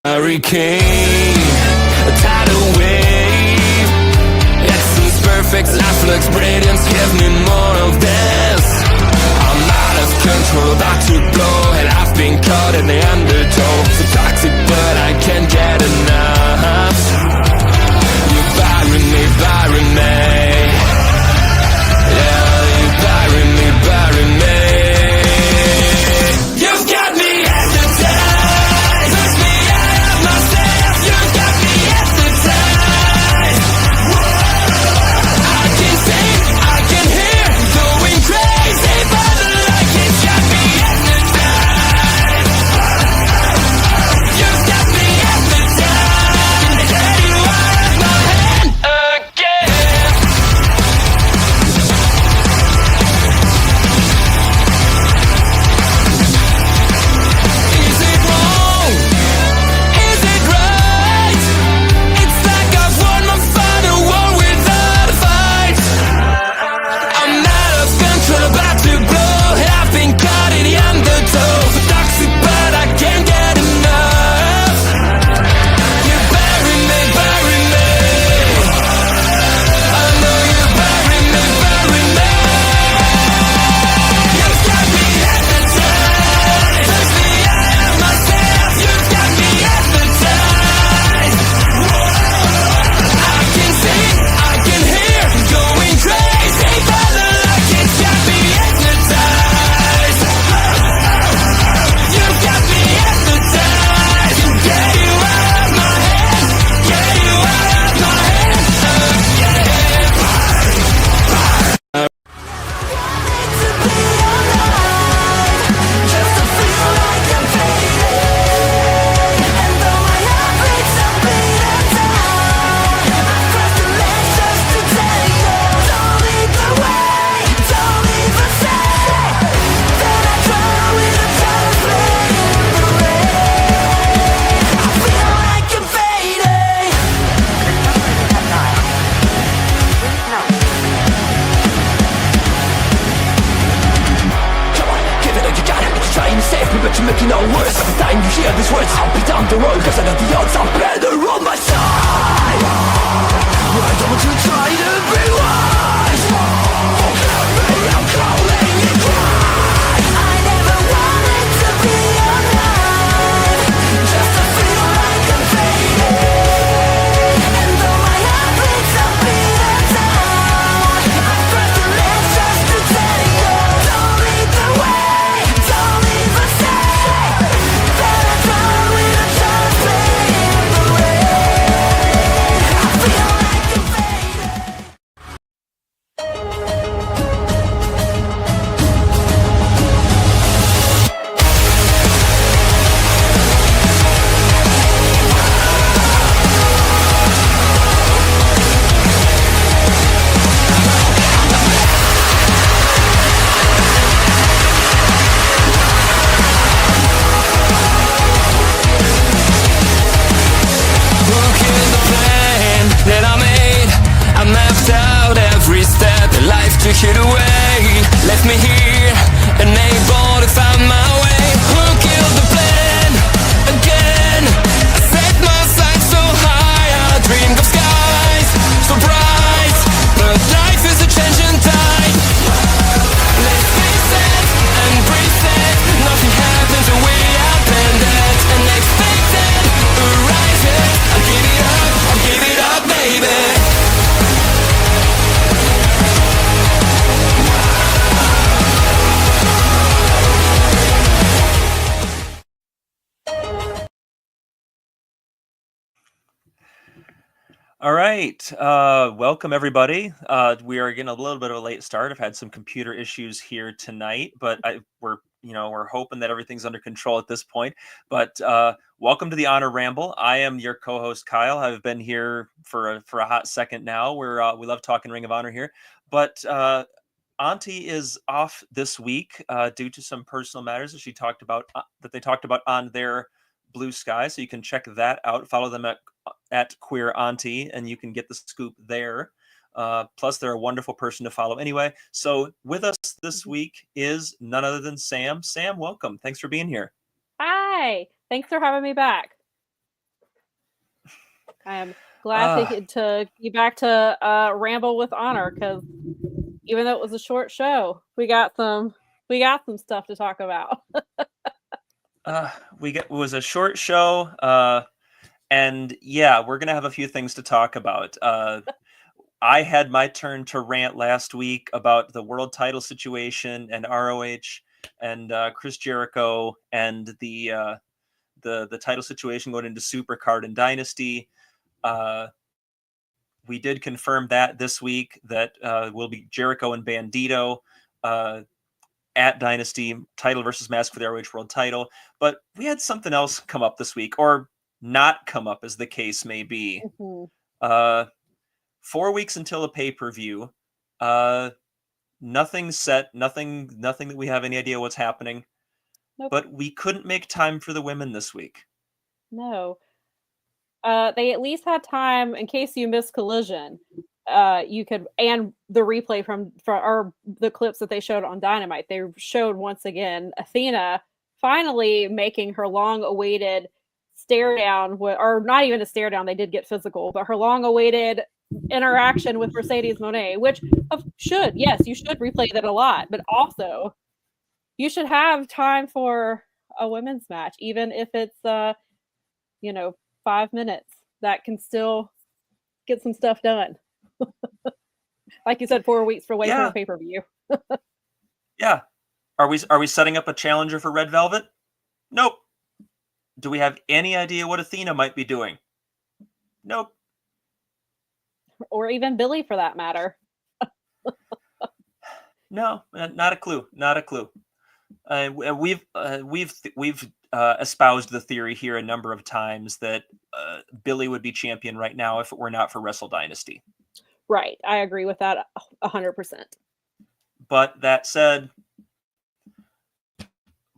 Hurricane, a tidal wave. Essence perfect, life looks brilliant. Give me more of this. I'm out of control, about to blow, and I've been caught in the undertow. So toxic, but I can't get enough. You bury me, bury me. Yeah, you bury me, bury me. You've got me hypnotized. Push me out of myself. You've got me hypnotized. I can see, I can hear, going crazy, but the light has got me hypnotized. You've got me hypnotized. Get you out of my head again. Is it wrong? Is it right? It's like I've won my final war without a fight. I'm out of control, about to blow, and I've been caught in the undertow. Toxic, but I can't get enough. You bury me, bury me. I know you bury me, bury me. You've got me hypnotized. Push me out of myself. You've got me hypnotized. I can see, I can hear, going crazy, but the light has got me hypnotized. You've got me hypnotized. Get you out of my head. Get you out of my head just to feel like I'm fading. And though my heart breaks a beat at time, I've crossed the ledge just to tell you, don't lead the way, don't even say that I drown with a conflict in the rain. I feel like I'm fading. Come on, give it all you got. You're trying to save me, but you make it all worse. Every time you hear these words, I'll be down the road, cause I know the odds are better on my side. Why don't you try to be wise? Oh, baby, I'm calling you cry. I never wanted to be alive, just to feel like I'm fading. And though my heart beats a beat at time, I've crossed the ledge just to tell you, don't lead the way, don't even say that I drown with a conflict in the rain. I feel like I'm fading. Look at the plan that I made. I mapped out every step that life took it away. Left me here, unable to find my way. Who killed the plan? Again, I set my sights so high. I dreamed of skies so bright, but life is a changing tide. Let's face it and brace it. Nothing happens the way I planned it. Unexpected arises. I'll give it up, baby. All right. Welcome, everybody. We are getting a little bit of a late start. I've had some computer issues here tonight, but we're hoping that everything's under control at this point. But welcome to the Honor Ramble. I am your co-host, Kyle. I've been here for a hot second now. We love talking Ring of Honor here, but Auntie is off this week due to some personal matters that they talked about on their Blue Sky. So you can check that out. Follow them at Queer Auntie, and you can get the scoop there. Plus, they're a wonderful person to follow anyway. So with us this week is none other than Sam. Sam, welcome. Thanks for being here. Hi. Thanks for having me back. I am glad to be back to Ramble with Honor, because even though it was a short show, we got some stuff to talk about. It was a short show, and yeah, we're gonna have a few things to talk about. I had my turn to rant last week about the world title situation and ROH and Chris Jericho and the title situation going into Supercard and Dynasty. We did confirm that this week that will be Jericho and Bandito at Dynasty, title versus mask for the ROH World title. But we had something else come up this week, or not come up, as the case may be. Mm-hmm. 4 weeks until a pay-per-view. Nothing's set. Nothing that we have any idea what's happening. Nope. But we couldn't make time for the women this week. No. They at least had time in case you missed Collision. You could, and the replay from or the clips that they showed on Dynamite. They showed once again Athena finally making her long-awaited stare down, or not even a stare down. They did get physical, but her long-awaited interaction with Mercedes Moné, which yes, you should replay that a lot, but also you should have time for a women's match, even if it's 5 minutes. That can still get some stuff done. Like you said, 4 weeks for waiting for a pay-per-view. Yeah. Are we setting up a challenger for Red Velvet? Nope. Do we have any idea what Athena might be doing? Nope. Or even Billy, for that matter. No, not a clue. Not a clue. We've espoused the theory here a number of times that Billy would be champion right now if it were not for Wrestle Dynasty. Right. I agree with that 100%. But that said,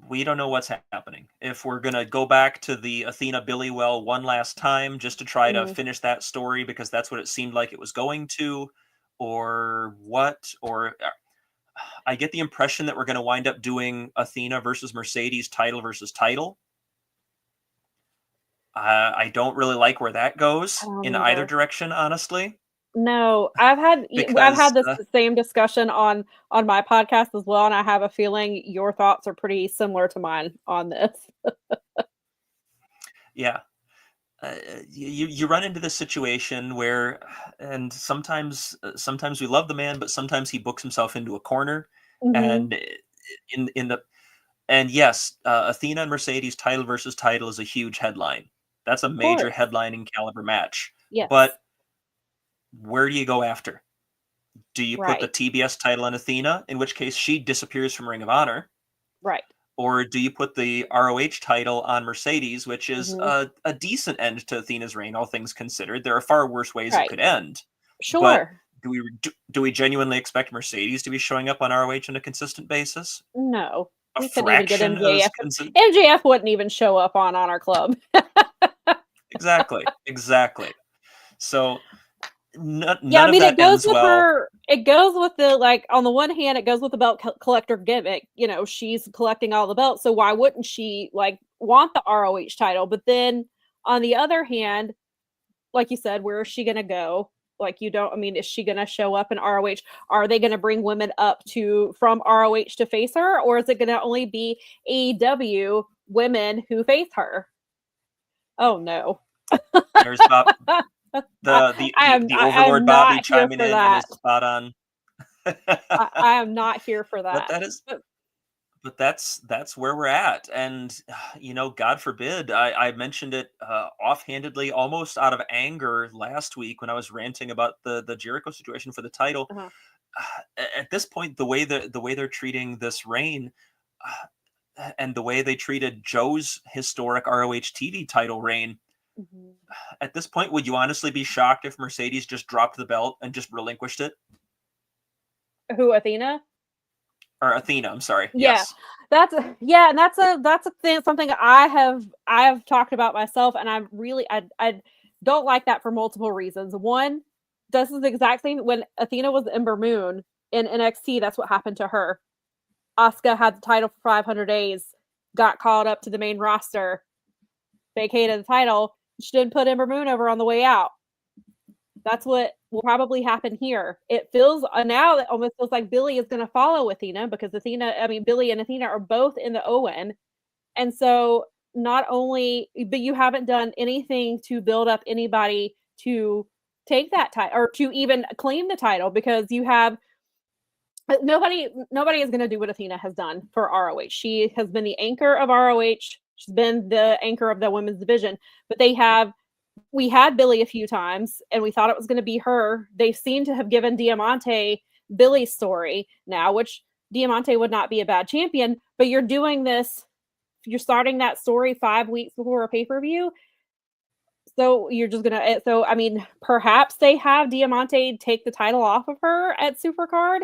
we don't know what's happening. If we're going to go back to the Athena Billy well one last time just to try to finish that story because that's what it seemed like it was going to, or what, or I get the impression that we're going to wind up doing Athena versus Mercedes title versus title. I don't really like where that goes in either direction, honestly. No, I've had this same discussion on my podcast as well, and I have a feeling your thoughts are pretty similar to mine on this. Yeah. You run into this situation where, and sometimes we love the man, but sometimes he books himself into a corner. Mm-hmm. And yes, Athena and Mercedes title versus title is a huge headline. That's a major headlining caliber match. Yes. But where do you go after? Do you put the TBS title on Athena, in which case she disappears from Ring of Honor? Right. Or do you put the ROH title on Mercedes, which is a decent end to Athena's reign, all things considered? There are far worse ways it could end. Sure. But do we genuinely expect Mercedes to be showing up on ROH on a consistent basis? No. We couldn't even get MJF. MJF wouldn't even show up on Honor Club. Exactly. So none of it that goes ends with well. It goes with the, like, on the one hand, it goes with the belt collector gimmick. She's collecting all the belts, so why wouldn't she want the ROH title? But then on the other hand, like you said, where is she gonna go? Is she gonna show up in ROH? Are they gonna bring women up from ROH to face her, or is it gonna only be AEW women who face her? Oh no. There's Bob, the Overlord Bobby chiming in is spot on. I am not here for that. But that's where we're at, and God forbid. I mentioned it offhandedly, almost out of anger last week when I was ranting about the Jericho situation for the title. At this point, the way they're treating this reign, and the way they treated Joe's historic ROH TV title reign. At this point, would you honestly be shocked if Mercedes just dropped the belt and just relinquished it? Who, Athena? Or Athena, I'm sorry. Yeah. Yes. That's a thing, something I have talked about myself, and I don't like that for multiple reasons. One, this is exactly when Athena was Ember Moon in NXT. That's what happened to her. Asuka had the title for 500 days, got called up to the main roster, vacated the title, she didn't put Ember Moon over on the way out. That's what will probably happen here. It feels now it almost feels like Billy is going to follow Athena because Billy and Athena are both in the Owen. And so not only, but you haven't done anything to build up anybody to take that title or to even claim the title, because you have nobody is going to do what Athena has done for ROH. She has been the anchor of ROH. She's been the anchor of the women's division, but we had Billy a few times and we thought it was going to be her. They seem to have given Diamante Billy's story now, which Diamante would not be a bad champion, but you're doing this, you're starting that story 5 weeks before a pay-per-view. So you're just going to, perhaps they have Diamante take the title off of her at Supercard,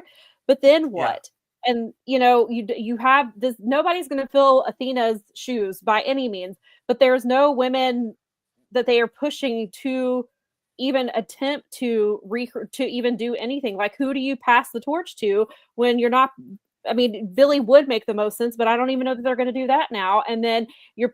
but then what? Yeah. And, you have this, nobody's going to fill Athena's shoes by any means, but there's no women that they are pushing to even attempt to even do anything. Like, who do you pass the torch to when you're not? Billy would make the most sense, but I don't even know that they're going to do that now. And then you're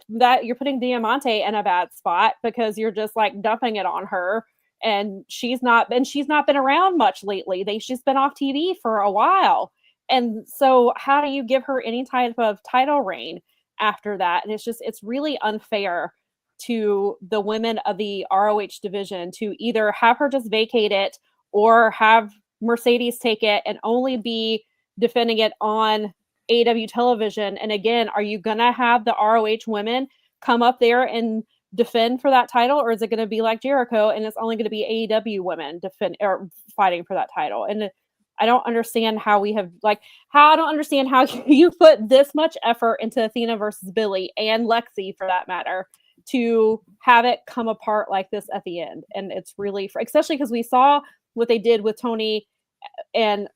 putting Diamante in a bad spot because you're just like dumping it on her, and she's not been around much lately. She's been off TV for a while, and so how do you give her any type of title reign after that? And it's really unfair to the women of the ROH division to either have her just vacate it or have Mercedes take it and only be defending it on AEW television. And again, are you going to have the ROH women come up there and defend for that title, or is it going to be like Jericho and it's only going to be AEW women fighting for that title? And I don't understand how you put this much effort into Athena versus Billy and Lexi, for that matter, to have it come apart like this at the end. And it's really, especially because we saw what they did with Tony and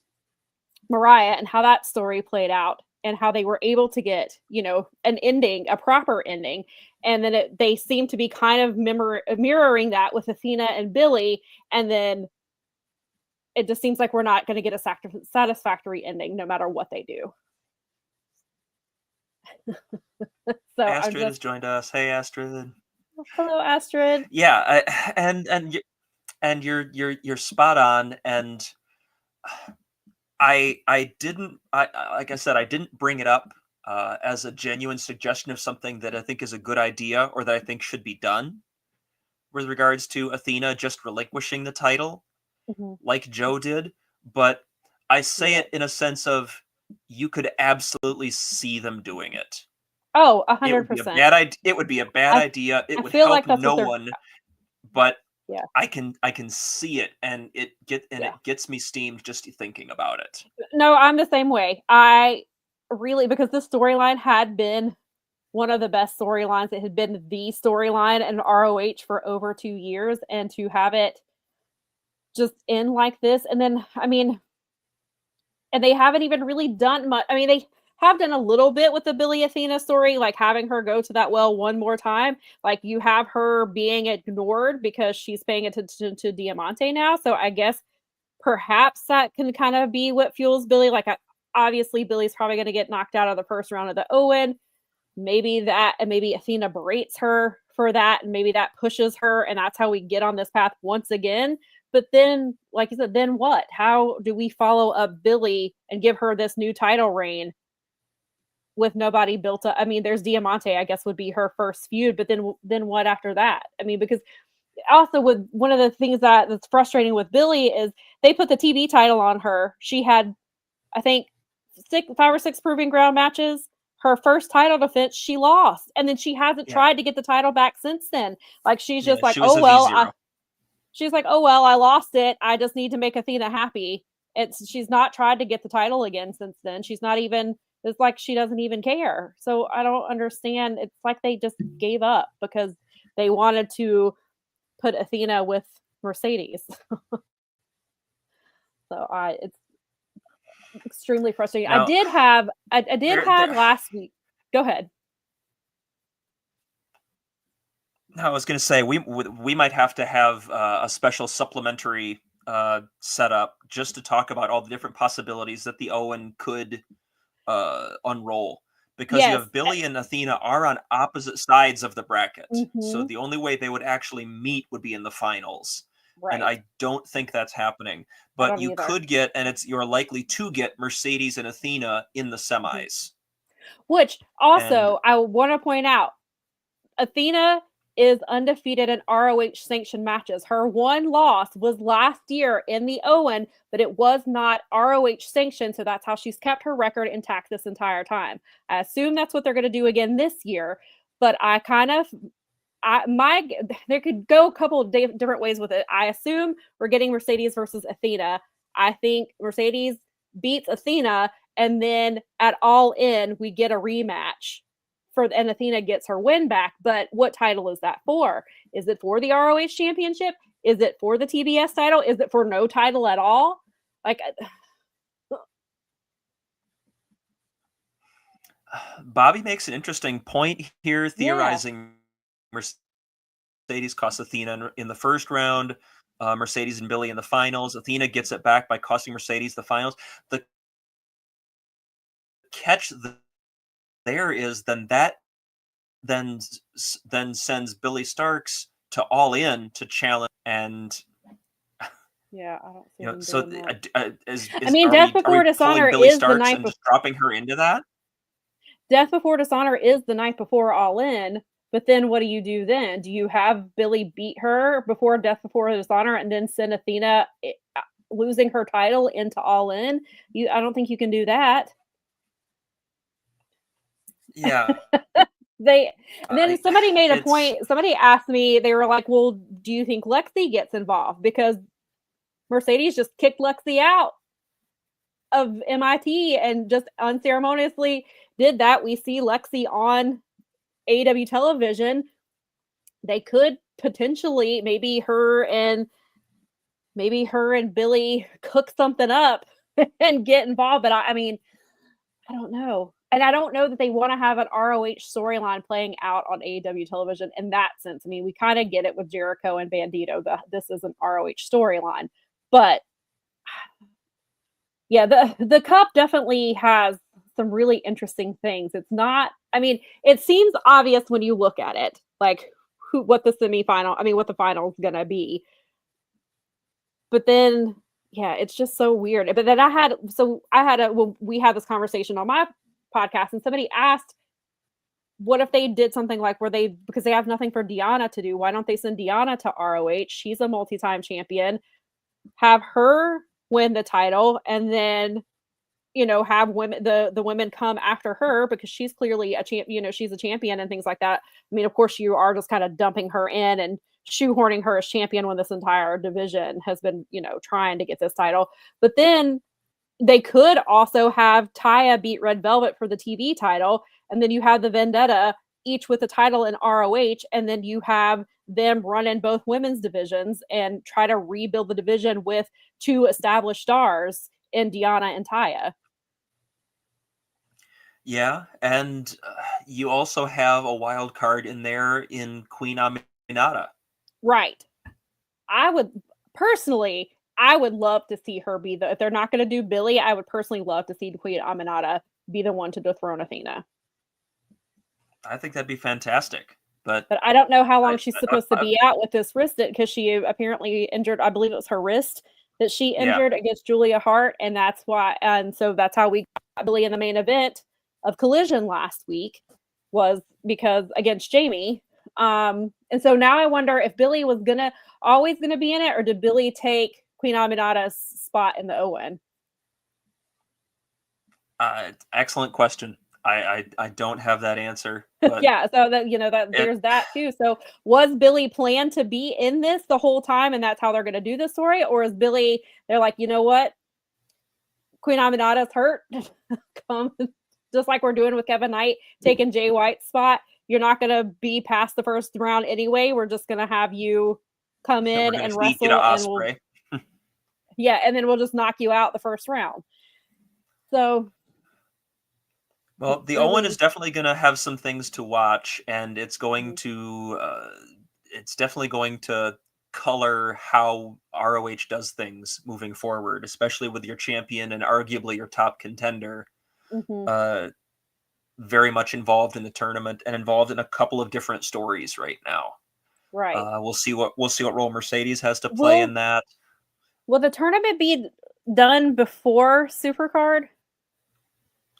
Mariah and how that story played out and how they were able to get, an ending, a proper ending. And then they seem to be kind of mirroring that with Athena and Billy. And then it just seems like we're not going to get a satisfactory ending no matter what they do. So Astrid has joined us. Hey, Astrid. Hello, Astrid. Yeah, and you're spot on. And I didn't bring it up as a genuine suggestion of something that I think is a good idea or that I think should be done with regards to Athena just relinquishing the title, like Joe did. But I say it in a sense of, you could absolutely see them doing it. Oh, 100%. It would be a bad idea. It would help no one. But yeah, I can see it, and it gets me steamed just thinking about it. No, I'm the same way. Because this storyline had been one of the best storylines. It had been the storyline in ROH for over 2 years, and to have it just end like this, and then and they haven't even really done much. They have done a little bit with the Billy Athena story, like having her go to that well one more time. Like, you have her being ignored because she's paying attention to Diamante now. So I guess perhaps that can kind of be what fuels Billy. Like, obviously Billy's probably going to get knocked out of the first round of the Owen. Maybe Athena berates her for that, and maybe that pushes her, and that's how we get on this path once again. But then, like you said, then what? How do we follow up Billy and give her this new title reign with nobody built up? There's Diamante, I guess, would be her first feud, but then what after that? Because also, with one of the things that's frustrating with Billy is they put the TV title on her. She had, I think, 5 or 6 proving ground matches. Her first title defense, she lost, and then she hasn't tried to get the title back since then. Like, she's just like, oh well. She's like, oh, well, I lost it. I just need to make Athena happy. She's not tried to get the title again since then. It's like she doesn't even care. So I don't understand. It's like they just gave up because they wanted to put Athena with Mercedes. It's extremely frustrating. Now, I did have last week. Go ahead. No, I was going to say we might have to have a special supplementary setup just to talk about all the different possibilities that the Owen could unroll, because you Yes. have Billy and Athena are on opposite sides of the bracket. So Mhm. the only way they would actually meet would be in the finals. And Right. I don't think that's happening. I But don't you either. could get, and you're likely to get Mercedes and Athena in the Mhm. semis. Which And also I want to point out, Athena is undefeated in ROH sanctioned matches. Her one loss was last year in the Owen, but it was not ROH sanctioned, so that's how she's kept her record intact this entire time. I assume that's what they're going to do again this year, but there could go a couple of different ways with it. I assume we're getting Mercedes versus Athena. I think Mercedes beats Athena, and then at All In we get a rematch and Athena gets her win back. But what title is that for? Is it for the ROH championship? Is it for the TBS title? Is it for no title at all? Like, Bobby makes an interesting point here, yeah, theorizing Mercedes costs Athena in the first round, Mercedes and Billy in the finals. Athena gets it back by costing Mercedes the finals. The catch there is then sends Billy Starks to All In to challenge, and yeah, I don't see them so doing that. I is mean, are Death we Before pulling Dishonor Billy is the Starks night and before. just dropping her into that? Death Before Dishonor is the night before All In, but then what do you do then? Do you have Billy beat her before Death Before Dishonor and then send Athena losing her title into All In? I don't think you can do that. Yeah. Then somebody made a It's point. Somebody asked me, they were like, well, do you think Lexi gets involved? Because Mercedes just kicked Lexi out of MIT and just unceremoniously did that. We see Lexi on AEW television. They could potentially maybe her and Billy cook something up and get involved. But I mean, I don't know. And I don't know that they want to have an ROH storyline playing out on AEW television in that sense. I mean, we kind of get it with Jericho and Bandito. This is an ROH storyline. But yeah, the cup definitely has some really interesting things. It's not, I mean, it seems obvious when you look at it, like what the final's gonna be. But then, yeah, it's just so weird. But then we had this conversation on my podcast, and somebody asked, what if they did something like because they have nothing for Deanna to do, why don't they send Deanna to ROH? She's a multi-time champion. Have her win the title, and then have the women come after her, because she's clearly a champ, she's a champion and things like that. I mean, of course, you are just kind of dumping her in and shoehorning her as champion when this entire division has been, trying to get this title. But then they could also have Taya beat Red Velvet for the TV title, and then you have the Vendetta each with the title in ROH, and then you have them run in both women's divisions and try to rebuild the division with two established stars in Deanna and Taya. Yeah, and you also have a wild card in there in Queen Aminata. Right. I would love to see her be if they're not going to do Billy, I would personally love to see Queen Aminata be the one to dethrone Athena. I think that'd be fantastic. But I don't know how long she's supposed to be out with this wrist, because she apparently injured, I believe it was her wrist that she injured against Julia Hart, and so that's how we got Billy in the main event of Collision last week, was because against Jamie. And so now I wonder if Billy was always gonna be in it, or did Billy take Queen Aminata's spot in the Owen? Excellent question. I don't have that answer. But yeah, so there's that too. So was Billy planned to be in this the whole time, and that's how they're going to do the story, or is Billy? They're like, you know what, Queen Aminata's hurt. Come, just like we're doing with Kevin Knight taking Jay White's spot. You're not going to be past the first round anyway. We're just going to have you come in and wrestle, and and then we'll just knock you out the first round. So. Well, the Owen is definitely going to have some things to watch, and it's going to, it's definitely going to color how ROH does things moving forward, especially with your champion and arguably your top contender. very much involved in the tournament and involved in a couple of different stories right now. Right. We'll see what role Mercedes has to play in that. Will the tournament be done before Supercard?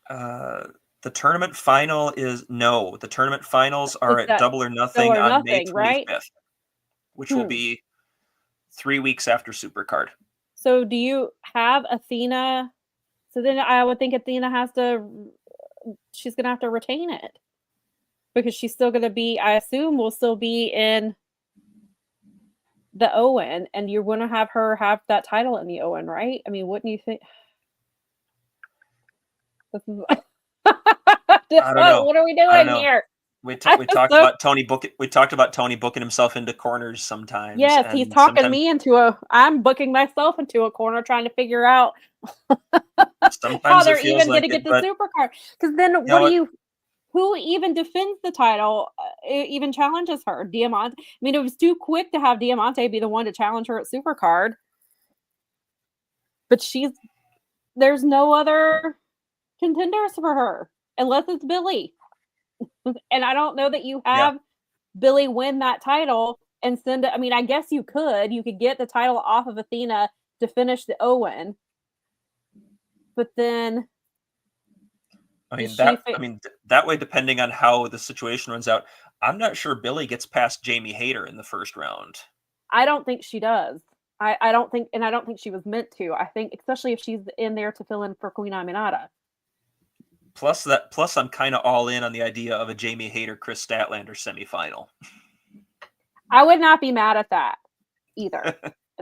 The tournament final the tournament finals are at Double or Nothing on May 25th, right? which will be 3 weeks after Supercard. So do you have Athena? So then I would think Athena she's going to have to retain it because she's still going to be, I assume will still be in the Owen, and you're going to have her have that title in the Owen, right? I mean, wouldn't you think? I don't know. What are we doing here? We talked about Tony booking himself into corners sometimes. Yes, he's talking me I'm booking myself into a corner trying to figure out how they're even going to get the Supercard. Because then who even defends the title, even challenges her? Diamante. I mean, it was too quick to have Diamante be the one to challenge her at Supercard. But there's no other contenders for her unless it's Billy. And I don't know that you have Billy win that title and send it. I mean, I guess you could get the title off of Athena to finish the Owen. But then that way, depending on how the situation runs out, I'm not sure Billy gets past Jamie Hayter in the first round. I don't think she does. I don't think she was meant to. I think, especially if she's in there to fill in for Queen Aminata. Plus, I'm kind of all in on the idea of a Jamie Hayter Chris Statlander semifinal. I would not be mad at that either.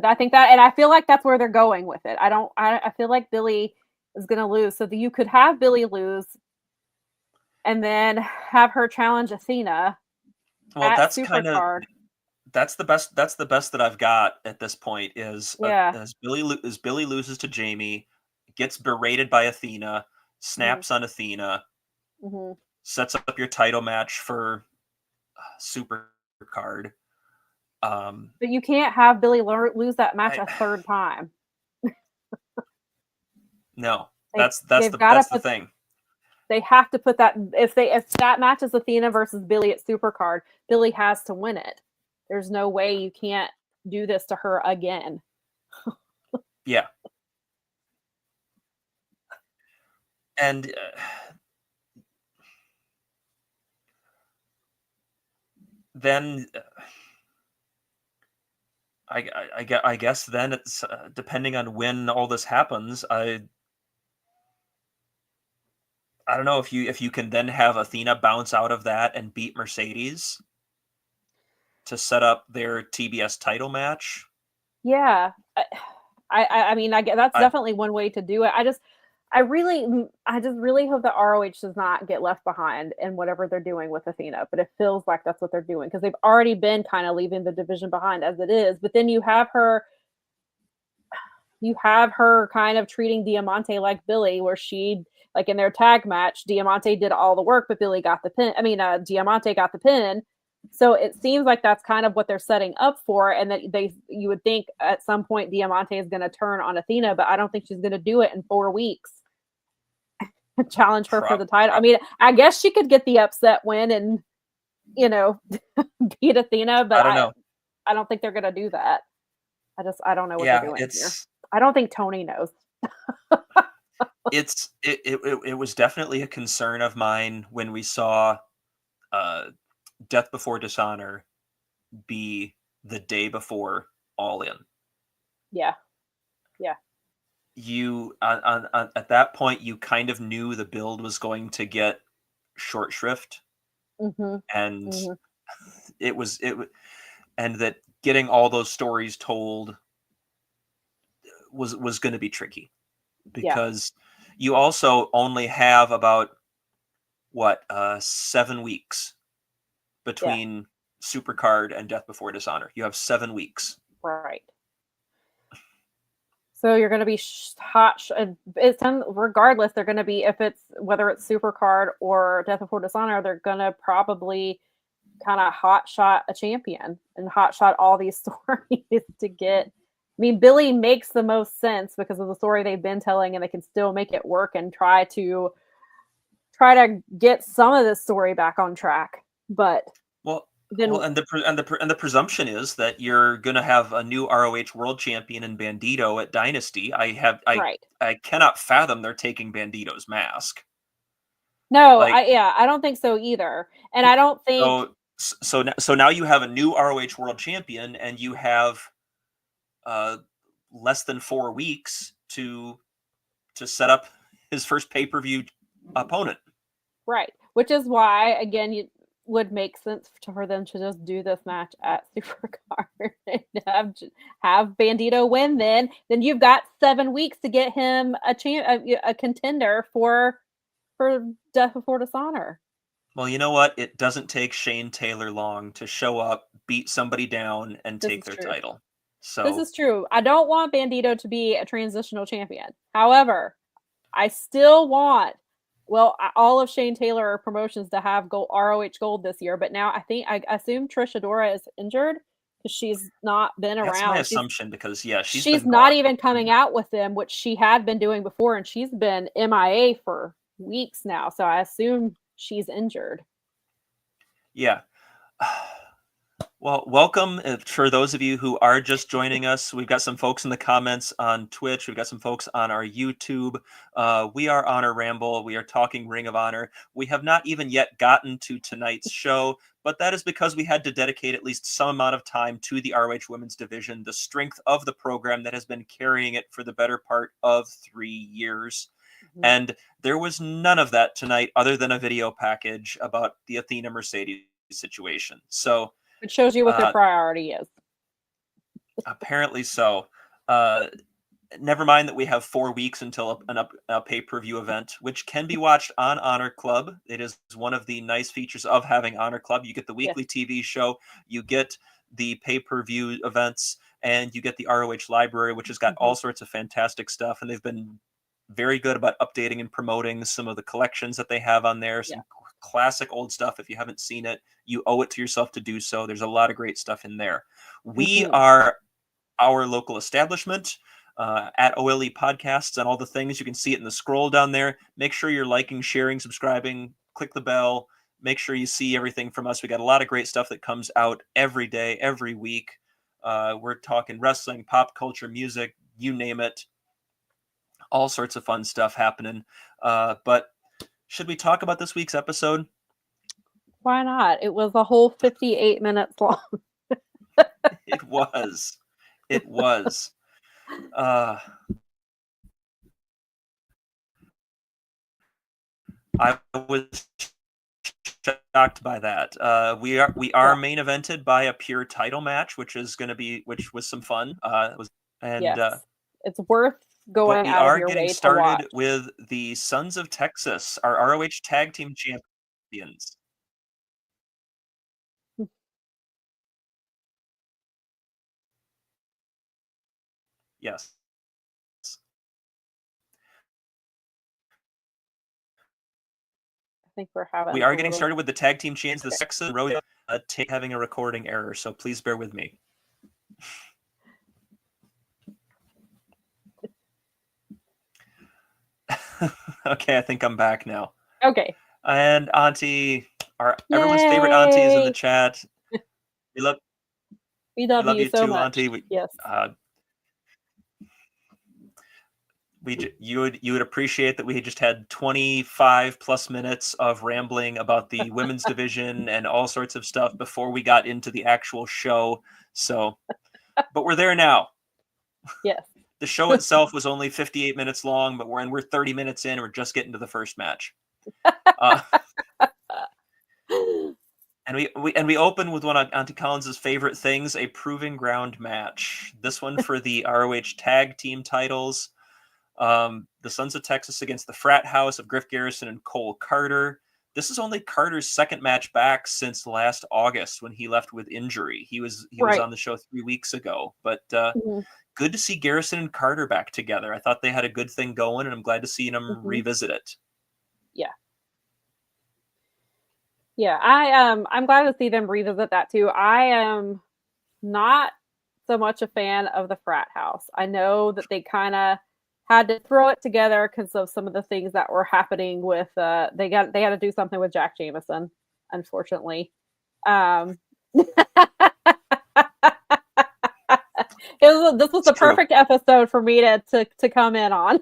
I think that, and I feel like that's where they're going with it. I feel like Billy is going to lose, so that you could have Billy lose, and then have her challenge Athena. Well, that's kind of that's the best that I've got at this point. As Billy loses to Jamie, gets berated by Athena. Snaps on Athena, sets up your title match for Supercard. But you can't have Billy lose that match a third time. No, that's the thing. They have to put that if that match is Athena versus Billy at Supercard, Billy has to win it. There's no way you can't do this to her again. Yeah. And then I guess then it's depending on when all this happens. I don't know if you can then have Athena bounce out of that and beat Mercedes to set up their TBS title match. Yeah, I mean, that's definitely one way to do it. I just really hope that ROH does not get left behind in whatever they're doing with Athena, but it feels like that's what they're doing because they've already been kind of leaving the division behind as it is. But then you have her kind of treating Diamante like Billy, where she, like in their tag match, Diamante did all the work, but Billy got the pin. I mean, Diamante got the pin. So it seems like that's kind of what they're setting up for, and that you would think at some point Diamante is going to turn on Athena, but I don't think she's going to do it in 4 weeks. Challenge her for the title. I mean, I guess she could get the upset win and beat Athena, but I don't think they're going to do that. I don't know what they're doing here. I don't think Tony knows. It was definitely a concern of mine when we saw Death Before Dishonor be the day before All In. Yeah. You at that point you kind of knew the build was going to get short shrift, and it was and that getting all those stories told was going to be tricky because you also only have about 7 weeks between Supercard and Death Before Dishonor. You have 7 weeks, right? So you're going to be regardless. They're going to be, whether it's Supercard or Death Before Dishonor, they're going to probably kind of hot shot a champion and hot shot all these stories to get. I mean, Billy makes the most sense because of the story they've been telling, and they can still make it work and try to try to get some of this story back on track. But then, and the presumption is that you're going to have a new ROH World Champion in Bandito at Dynasty. right? I cannot fathom they're taking Bandito's mask. No, Like, I don't think so either. And I don't think so now you have a new ROH World Champion, and you have less than 4 weeks to set up his first pay-per-view opponent. right, which is why again you would make sense for them to just do this match at Supercard and have Bandito win. Then you've got 7 weeks to get him a contender for Death Before Dishonor. Well, you know what? It doesn't take Shane Taylor long to show up, beat somebody down, and take their title. So this is true. I don't want Bandito to be a transitional champion. However, I still want all of Shane Taylor promotions to have ROH Gold this year. But now I assume Trish Adora is injured because she's not been around. That's my assumption because she's not even coming out with them, which she had been doing before, and she's been MIA for weeks now. So I assume she's injured. Yeah. Well, welcome for those of you who are just joining us. We've got some folks in the comments on Twitch. We've got some folks on our YouTube. We are Honor Ramble. We are talking Ring of Honor. We have not even yet gotten to tonight's show, but that is because we had to dedicate at least some amount of time to the ROH Women's Division, the strength of the program that has been carrying it for the better part of 3 years. Mm-hmm. And there was none of that tonight other than a video package about the Athena Mercedes situation. So it shows you what their priority is. Apparently so. Never mind that we have 4 weeks until a pay-per-view event, which can be watched on Honor Club. It is one of the nice features of having Honor Club. You get the weekly TV show, you get the pay-per-view events, and you get the ROH library, which has got all sorts of fantastic stuff. And they've been very good about updating and promoting some of the collections that they have on there. Some classic old stuff. If you haven't seen it, you owe it to yourself to do so. There's a lot of great stuff in there. We are our local establishment at OLE Podcasts and all the things. You can see it in the scroll down there. Make sure you're liking, sharing, subscribing, click the bell. Make sure you see everything from us. We got a lot of great stuff that comes out every day, every week. We're talking wrestling, pop culture, music, you name it. All sorts of fun stuff happening. But should we talk about this week's episode? Why not? It was a whole 58 minutes long. It was. It was. I was shocked by that. We are main evented by a pure title match, which was some fun. It's worth going out of your way to watch. We are getting started with the Sons of Texas, our ROH Tag Team Champions. Yes. I think we are getting started with the Tag Team Champions, the Texas Road, having a recording error, so please bear with me. Okay, I think I'm back now. Okay. And Auntie, everyone's favorite Auntie is in the chat. We love you so too, much. Auntie. Yes. You would appreciate that we just had 25 plus minutes of rambling about the women's division and all sorts of stuff before we got into the actual show. So, but we're there now. Yes. The show itself was only 58 minutes long, but we're 30 minutes in. We're just getting to the first match. And we open with one of Auntie Collins's favorite things, a proving ground match. This one for the ROH tag team titles. The Sons of Texas against the Frat House of Griff Garrison and Cole Carter. This is only Carter's second match back since last August when he left with injury. He was on the show 3 weeks ago, but good to see Garrison and Carter back together. I thought they had a good thing going, and I'm glad to see them revisit it. Yeah. Yeah, I'm glad to see them revisit that too. I am not so much a fan of the Frat House. I know that they kind of had to throw it together because of some of the things that were happening with they had to do something with Jack Jameson, unfortunately. This was the perfect episode for me to come in on.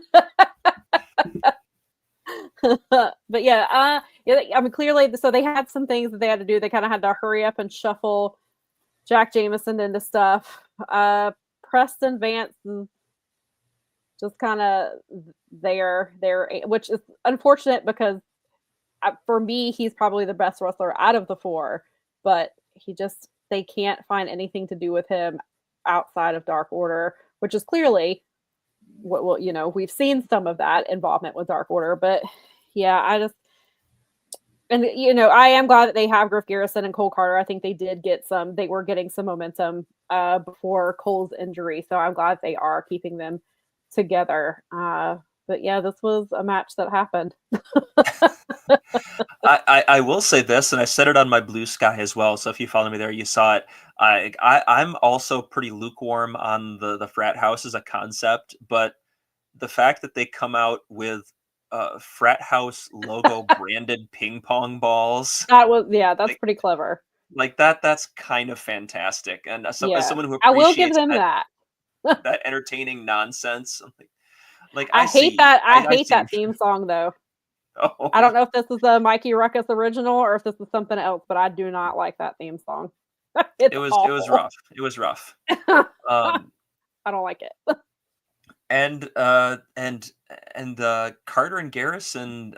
But yeah, I mean, clearly, so they had some things that they had to do. They kind of had to hurry up and shuffle Jack Jameson into stuff. Preston Vance just kind of there, which is unfortunate because for me, he's probably the best wrestler out of the four, but they can't find anything to do with him outside of Dark Order, which is clearly what we've seen some of that involvement with Dark Order, but yeah, I am glad that they have Griff Garrison and Cole Carter. I think they were getting some momentum before Cole's injury, so I'm glad they are keeping them together. But yeah, this was a match that happened. I will say this, and I said it on my Blue Sky as well, so if you follow me there, you saw it. I'm also pretty lukewarm on the frat house as a concept, but the fact that they come out with frat house logo branded ping pong balls, that's pretty clever. Like that's kind of fantastic. And as someone who appreciates I will give them that entertaining nonsense, I hate that theme song though. Oh. I don't know if this is a Mikey Ruckus original or if this is something else, but I do not like that theme song. It was rough. It was rough. I don't like it. And Carter and Garrison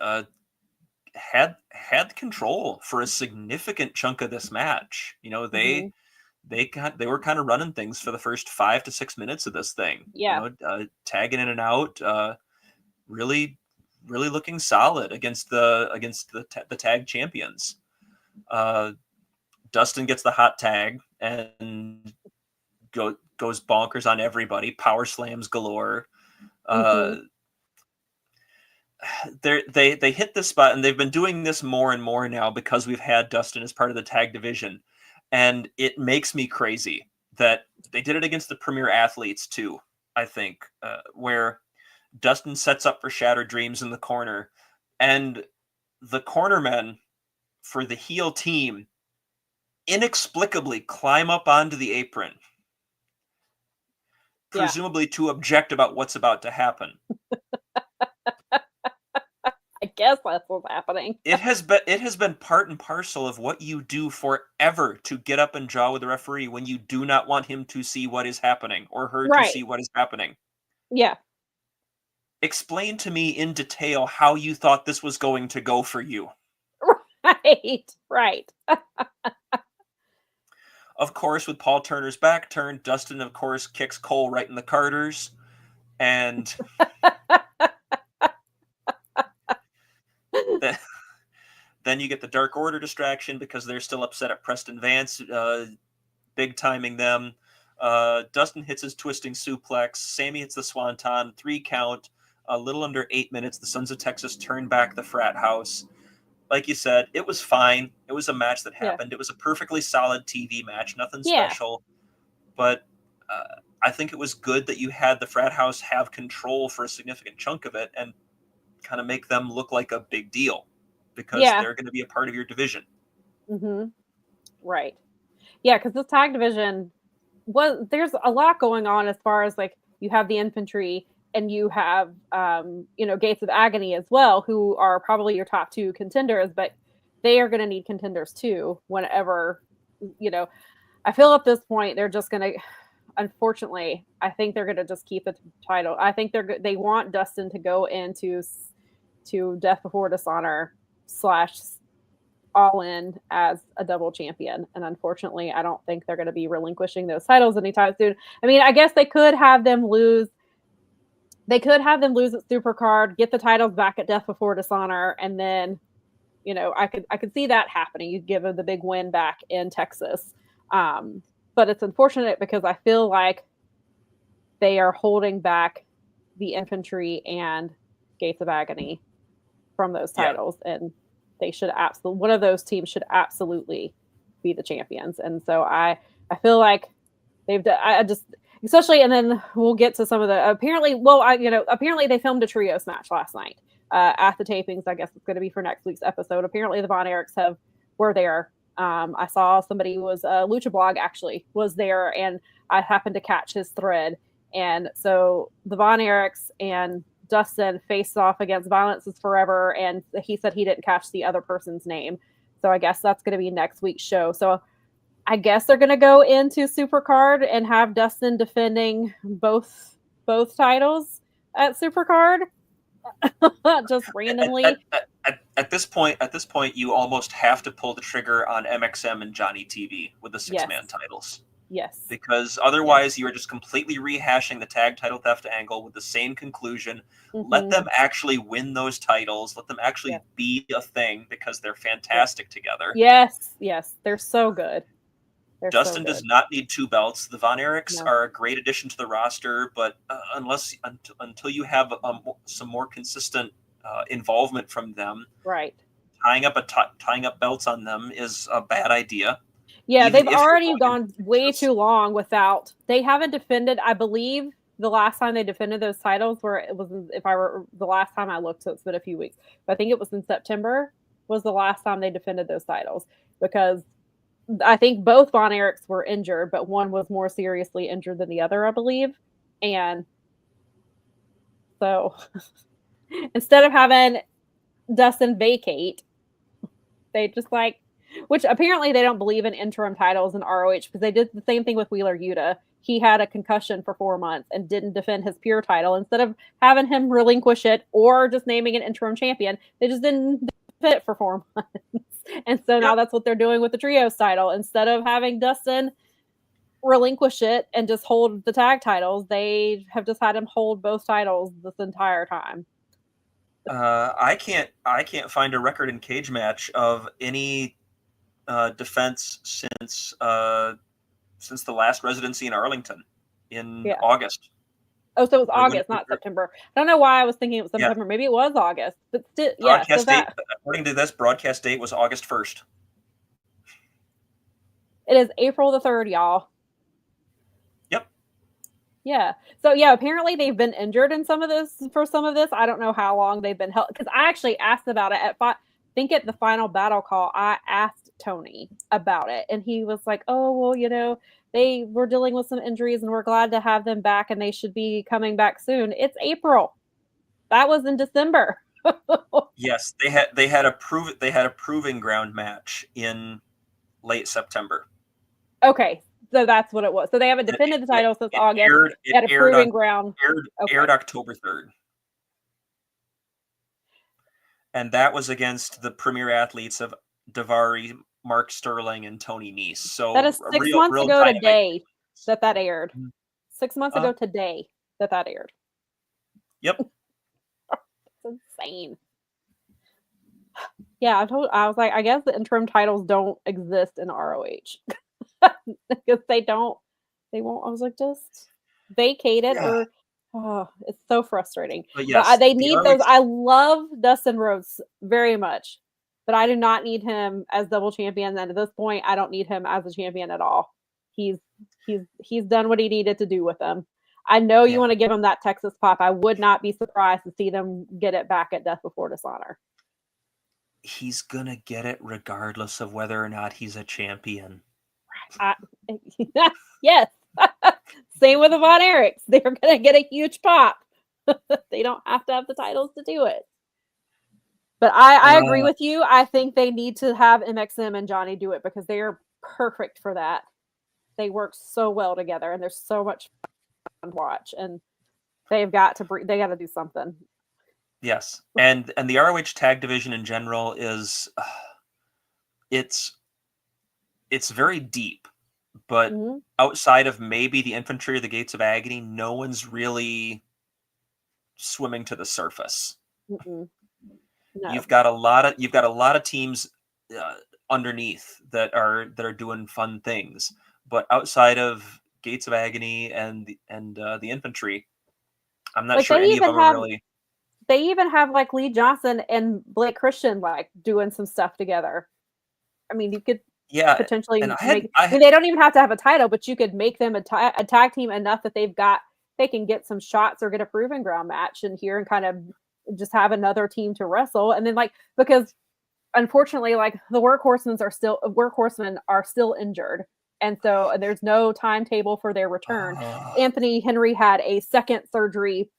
had control for a significant chunk of this match. They were kind of running things for the first 5 to 6 minutes of this thing. Yeah, tagging in and out, really looking solid against the tag champions. Dustin gets the hot tag and goes bonkers on everybody. Power slams galore. They hit this spot, and they've been doing this more and more now because we've had Dustin as part of the tag division, and it makes me crazy that they did it against the Premier Athletes too. I think where Dustin sets up for Shattered Dreams in the corner, and the cornermen for the heel team inexplicably climb up onto the apron, presumably to object about what's about to happen. I guess that's what's happening. It has been part and parcel of what you do forever to get up and jaw with the referee when you do not want him to see what is happening or her to see what is happening. Yeah. Explain to me in detail how you thought this was going to go for you. Right. Of course, with Paul Turner's back turned, Dustin, of course, kicks Cole right in the Carters. And then you get the Dark Order distraction because they're still upset at Preston Vance, big timing them. Dustin hits his twisting suplex. Sammy hits the swanton, 3 count. A little under 8 minutes, the Sons of Texas turn back the frat house. Like you said, it was fine. It was a match that happened. It was a perfectly solid TV match, nothing special. But I think it was good that you had the frat house have control for a significant chunk of it and kind of make them look like a big deal because they're going to be a part of your division. Mm-hmm. Right. Yeah, because this tag division, there's a lot going on as far as like you have the infantry and you have, Gates of Agony as well, who are probably your top 2 contenders, but they are going to need contenders too whenever, I feel at this point they're just going to, unfortunately, I think they're going to just keep the title. I think they want Dustin to go into Death Before Dishonor / All In as a double champion. And unfortunately, I don't think they're going to be relinquishing those titles anytime soon. I mean, I guess they could have them lose. They could have them lose at Supercard, get the titles back at Death Before Dishonor, and then, I could see that happening. You give them the big win back in Texas. But it's unfortunate because I feel like they are holding back the infantry and Gates of Agony from those titles, and they should one of those teams should absolutely be the champions. And so I feel like they've done, especially, and then we'll get to some of the apparently. Well, apparently they filmed a trios match last night at the tapings. I guess it's going to be for next week's episode. Apparently, the Von Erichs were there. I saw somebody who was Lucha Blog actually was there, and I happened to catch his thread. And so the Von Erichs and Dustin faced off against Violence is Forever, and he said he didn't catch the other person's name. So I guess that's going to be next week's show. So I guess they're going to go into Supercard and have Dustin defending both titles at Supercard, just randomly. At this point, you almost have to pull the trigger on MXM and Johnny TV with the 6-man titles. Yes. Because otherwise you are just completely rehashing the tag title theft angle with the same conclusion. Mm-hmm. Let them actually win those titles. Let them actually be a thing, because they're fantastic together. Yes. They're so good. Dustin does not need 2 belts. The Von Erichs are a great addition to the roster, but until you have some more consistent involvement from them, right? Tying up belts on them is a bad idea. Yeah, they've already gone way too long without. They haven't defended. I believe the last time they defended those titles, where it was, the last time I looked, so it's been a few weeks, but I think it was in September was the last time they defended those titles, because I think both Von Erichs were injured, but one was more seriously injured than the other, I believe. And so instead of having Dustin vacate, they just which apparently they don't believe in interim titles in ROH, because they did the same thing with Wheeler Yuta. He had a concussion for 4 months and didn't defend his pure title. Instead of having him relinquish it or just naming an interim champion, they just didn't defend it for 4 months. And so now that's what they're doing with the trios title. Instead of having Dustin relinquish it and just hold the tag titles, they have just had him hold both titles this entire time. I can't find a record in Cage Match of any defense since the last residency in Arlington in August. Oh, so it was August, not September. I don't know why I was thinking it was September. Maybe it was August. But still, broadcast date, according to this, broadcast date was August 1st. It is April the 3rd, y'all. Yep. Yeah. So apparently they've been injured in some of this. I don't know how long they've been held, because I actually asked about it at the final battle call. I asked Tony about it, and he was like, "Oh, well, they were dealing with some injuries, and we're glad to have them back, and they should be coming back soon." It's April. That was in December. Yes, they had a proving ground match in late September. Okay, so that's what it was. So they haven't defended the title since August. It had a proving ground. Aired October 3rd. And that was against the premier athletes of Daivari, Mark Sterling, and Tony Nese. So that is 6 months ago today that aired. 6 months ago today that aired. Yep. That's insane. Yeah, I was like, I guess the interim titles don't exist in ROH. Because they won't. I was like, just vacate it, or it's so frustrating. But yes, they need those. I love Dustin Rhodes very much, but I do not need him as double champion. And at this point, I don't need him as a champion at all. He's done what he needed to do with them. I know you want to give him that Texas pop. I would not be surprised to see them get it back at Death Before Dishonor. He's gonna get it regardless of whether or not he's a champion. Yes. Same with the Von Erichs. They're gonna get a huge pop. They don't have to have the titles to do it. But I agree with you. I think they need to have MXM and Johnny do it, because they are perfect for that. They work so well together, and there's so much fun to watch. And they've got to they got to do something. Yes, and the ROH tag division in general is it's very deep, but outside of maybe the Infantry or the Gates of Agony, no one's really swimming to the surface. No. You've got a lot of teams underneath that are doing fun things, but outside of Gates of Agony and the Infantry, I'm not sure any of them are really. They even have Lee Johnson and Blake Christian doing some stuff together. I mean, you could Yeah, potentially and make. I mean, they don't even have to have a title, but you could make them a tag team enough that they can get some shots or get a proven ground match in here and kind of just have another team to wrestle. And then because unfortunately, the workhorsemen are still injured. And so there's no timetable for their return. Anthony Henry had a second surgery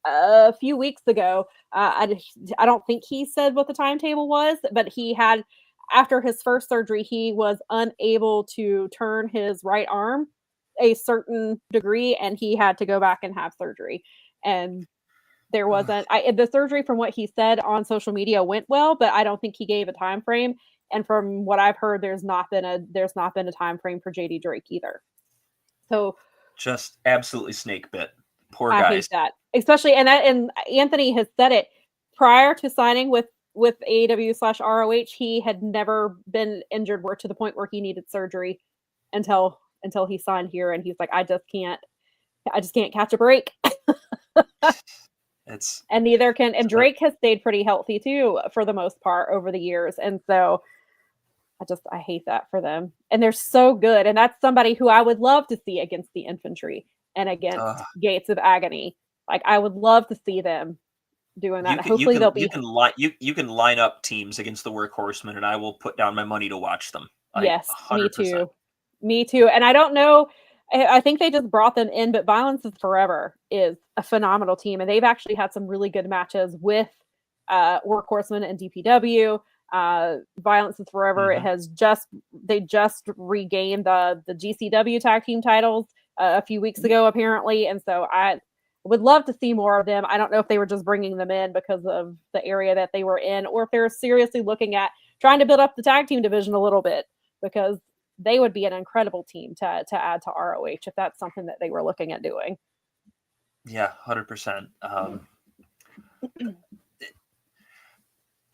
a few weeks ago. I don't think he said what the timetable was, but he had, after his first surgery, he was unable to turn his right arm a certain degree, and he had to go back and have surgery. And there wasn't the surgery, from what he said on social media, went well, but I don't think he gave a time frame. And from what I've heard, there's not been a time frame for JD Drake either. So just absolutely snake bit. Poor I guys. hate that, especially and Anthony has said it prior to signing with AEW/ROH. He had never been injured to the point where he needed surgery until he signed here, and he's like, I just can't catch a break. And neither can, and Drake has stayed pretty healthy too for the most part over the years, and so I hate that for them. And they're so good, and that's somebody who I would love to see against the Infantry and against Gates of Agony. Like, I would love to see them doing that. Hopefully they'll be. You can line up teams against the Workhorsemen, and I will put down my money to watch them. Yes, 100%. Me too. And I don't know. I think they just brought them in, but Violence is Forever is a phenomenal team, and they've actually had some really good matches with Workhorsemen and DPW. Violence is Forever they just regained the GCW tag team titles a few weeks ago, apparently, and so I would love to see more of them. I don't know if they were just bringing them in because of the area that they were in, or if they're seriously looking at trying to build up the tag team division a little bit, because they would be an incredible team to add to ROH if that's something that they were looking at doing. Yeah, 100%.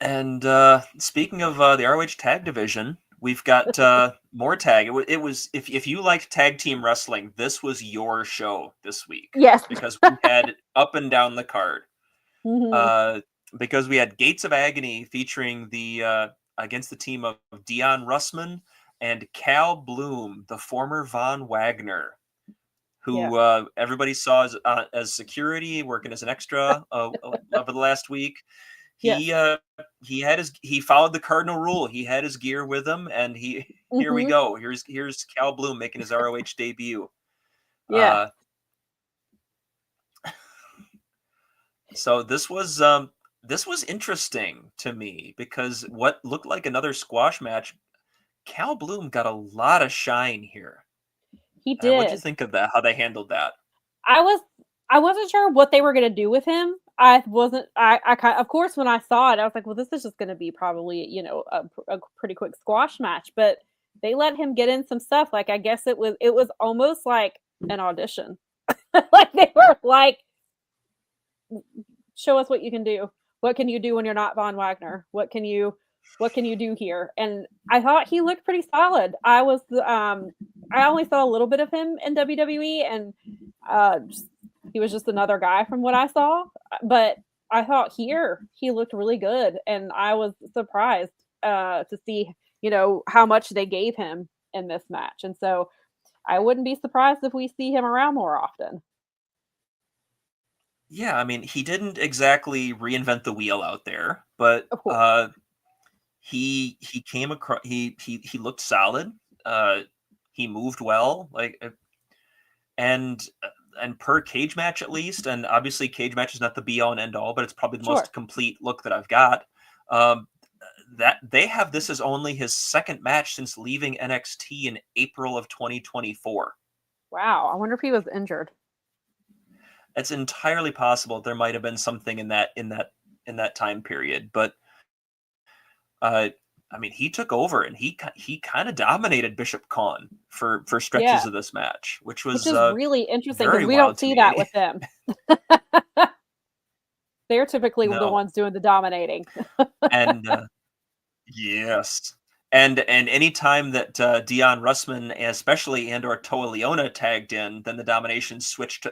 And speaking of the ROH tag division, we've got more tag. It was if you liked tag team wrestling, this was your show this week. Yes, because we had up and down the card. Mm-hmm. Because we had Gates of Agony featuring against the team of Dion Russman and Cal Bloom, the former Von Wagner, who everybody saw as security, working as an extra over the last week. He followed the cardinal rule. He had his gear with him, and here we go. Here's Cal Bloom making his ROH debut. Yeah. So this was interesting to me, because what looked like another squash match, Cal Bloom got a lot of shine here. He did. What'd you think of that? How they handled that? I wasn't sure what they were going to do with him. I of course, when I saw it, I was like, well, this is just going to be probably, a pretty quick squash match, but they let him get in some stuff. Like, I guess it was almost like an audition. Like, they were like, show us what you can do. What can you do when you're not Von Wagner? What can you do here? And I thought he looked pretty solid. I only saw a little bit of him in WWE, and he was just another guy from what I saw. But I thought here he looked really good, and I was surprised to see how much they gave him in this match. And so I wouldn't be surprised if we see him around more often. Yeah, I mean, he didn't exactly reinvent the wheel out there, but he came across. He looked solid. He moved well, and per cage match at least. And obviously, cage match is not the be all and end all, but it's probably the most complete look that I've got. That they have this as only his second match since leaving NXT in April of 2024. Wow, I wonder if he was injured. It's entirely possible there might have been something in that time period, but I mean, he took over and he kind of dominated Bishop Kaun for stretches of this match, which is really interesting, because we don't see that with them. They're typically the ones doing the dominating. And yes. And any time that Dion Russman, especially, or Toa Leona tagged in, then the domination switched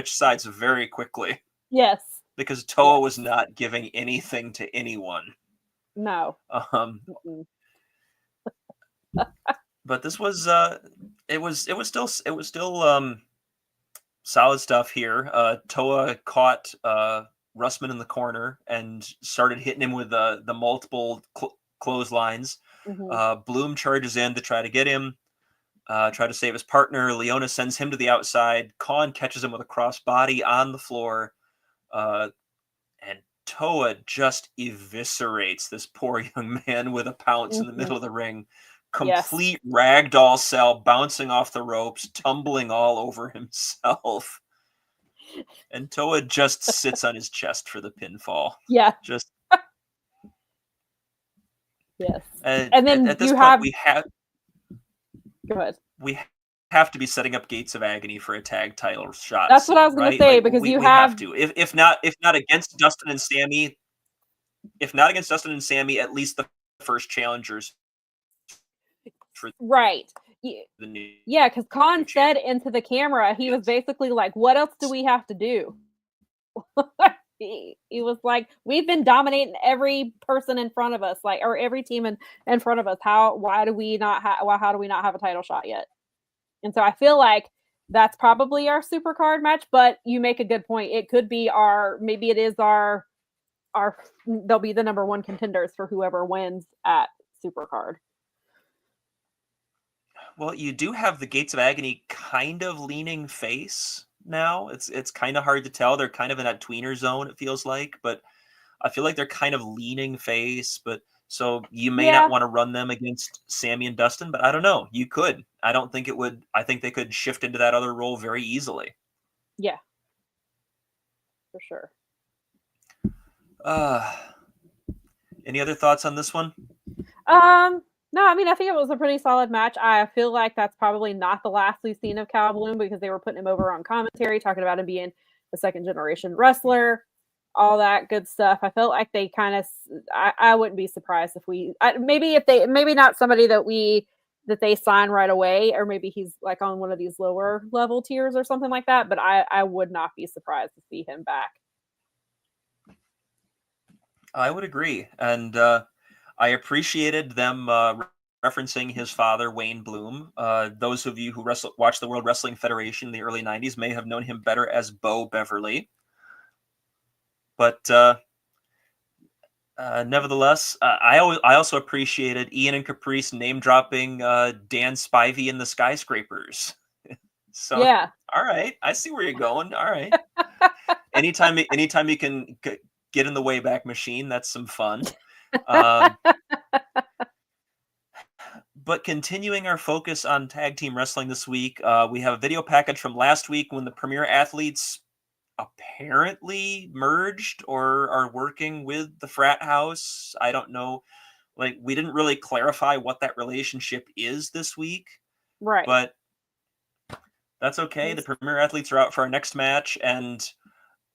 sides very quickly. Yes. Because Toa was not giving anything to anyone. No. But this was it was still solid stuff here. Toa caught Russman in the corner and started hitting him with the multiple clotheslines. Bloom charges in to try to get him, try to save his partner. Leona sends him to the outside. Khan catches him with a crossbody on the floor. And Toa just eviscerates this poor young man with a pounce in the middle of the ring. Complete ragdoll cell, bouncing off the ropes, tumbling all over himself. And Toa just sits on his chest for the pinfall. Yeah. Just yes. And then at this point, we have. Go ahead. We have to be setting up Gates of Agony for a tag title shot. That's what I was going to say, like, because we have to. If not against Dustin and Sammy, at least the first challengers. Right. Yeah, because Khan said into the camera, he was basically like, what else do we have to do? he was like, we've been dominating every person in front of us, like, or every team in front of us. How do we not have a title shot yet? And so I feel like that's probably our super card match, but you make a good point. It could be maybe it is our they'll be the number one contenders for whoever wins at super card. Well, you do have the Gates of Agony kind of leaning face now. It's kind of hard to tell. They're kind of in that tweener zone, it feels like, but I feel like they're kind of leaning face, but so you may not want to run them against Sammy and Dustin, but I don't know. You could. I don't think it would. I think they could shift into that other role very easily. Yeah. For sure. Any other thoughts on this one? No, I mean, I think it was a pretty solid match. I feel like that's probably not the last we've seen of Cal Bloom, because they were putting him over on commentary, talking about him being a second generation wrestler, all that good stuff. I felt like they kind of, I wouldn't be surprised if maybe not somebody that they sign right away, or maybe he's like on one of these lower level tiers or something like that. But I would not be surprised to see him back. I would agree. And I appreciated them referencing his father, Wayne Bloom. Those of you who watched the World Wrestling Federation in the early 90s may have known him better as Bo Beverly. But nevertheless, I also appreciated Ian and Caprice name-dropping Dan Spivey and the Skyscrapers. So, yeah. All right. I see where you're going. All right. Anytime you can get in the Wayback Machine, that's some fun. But continuing our focus on tag team wrestling this week, we have a video package from last week when the Premier Athletes apparently merged or are working with the frat house. I don't know. Like, we didn't really clarify what that relationship is this week. Right. But that's okay. The Premier Athletes are out for our next match, and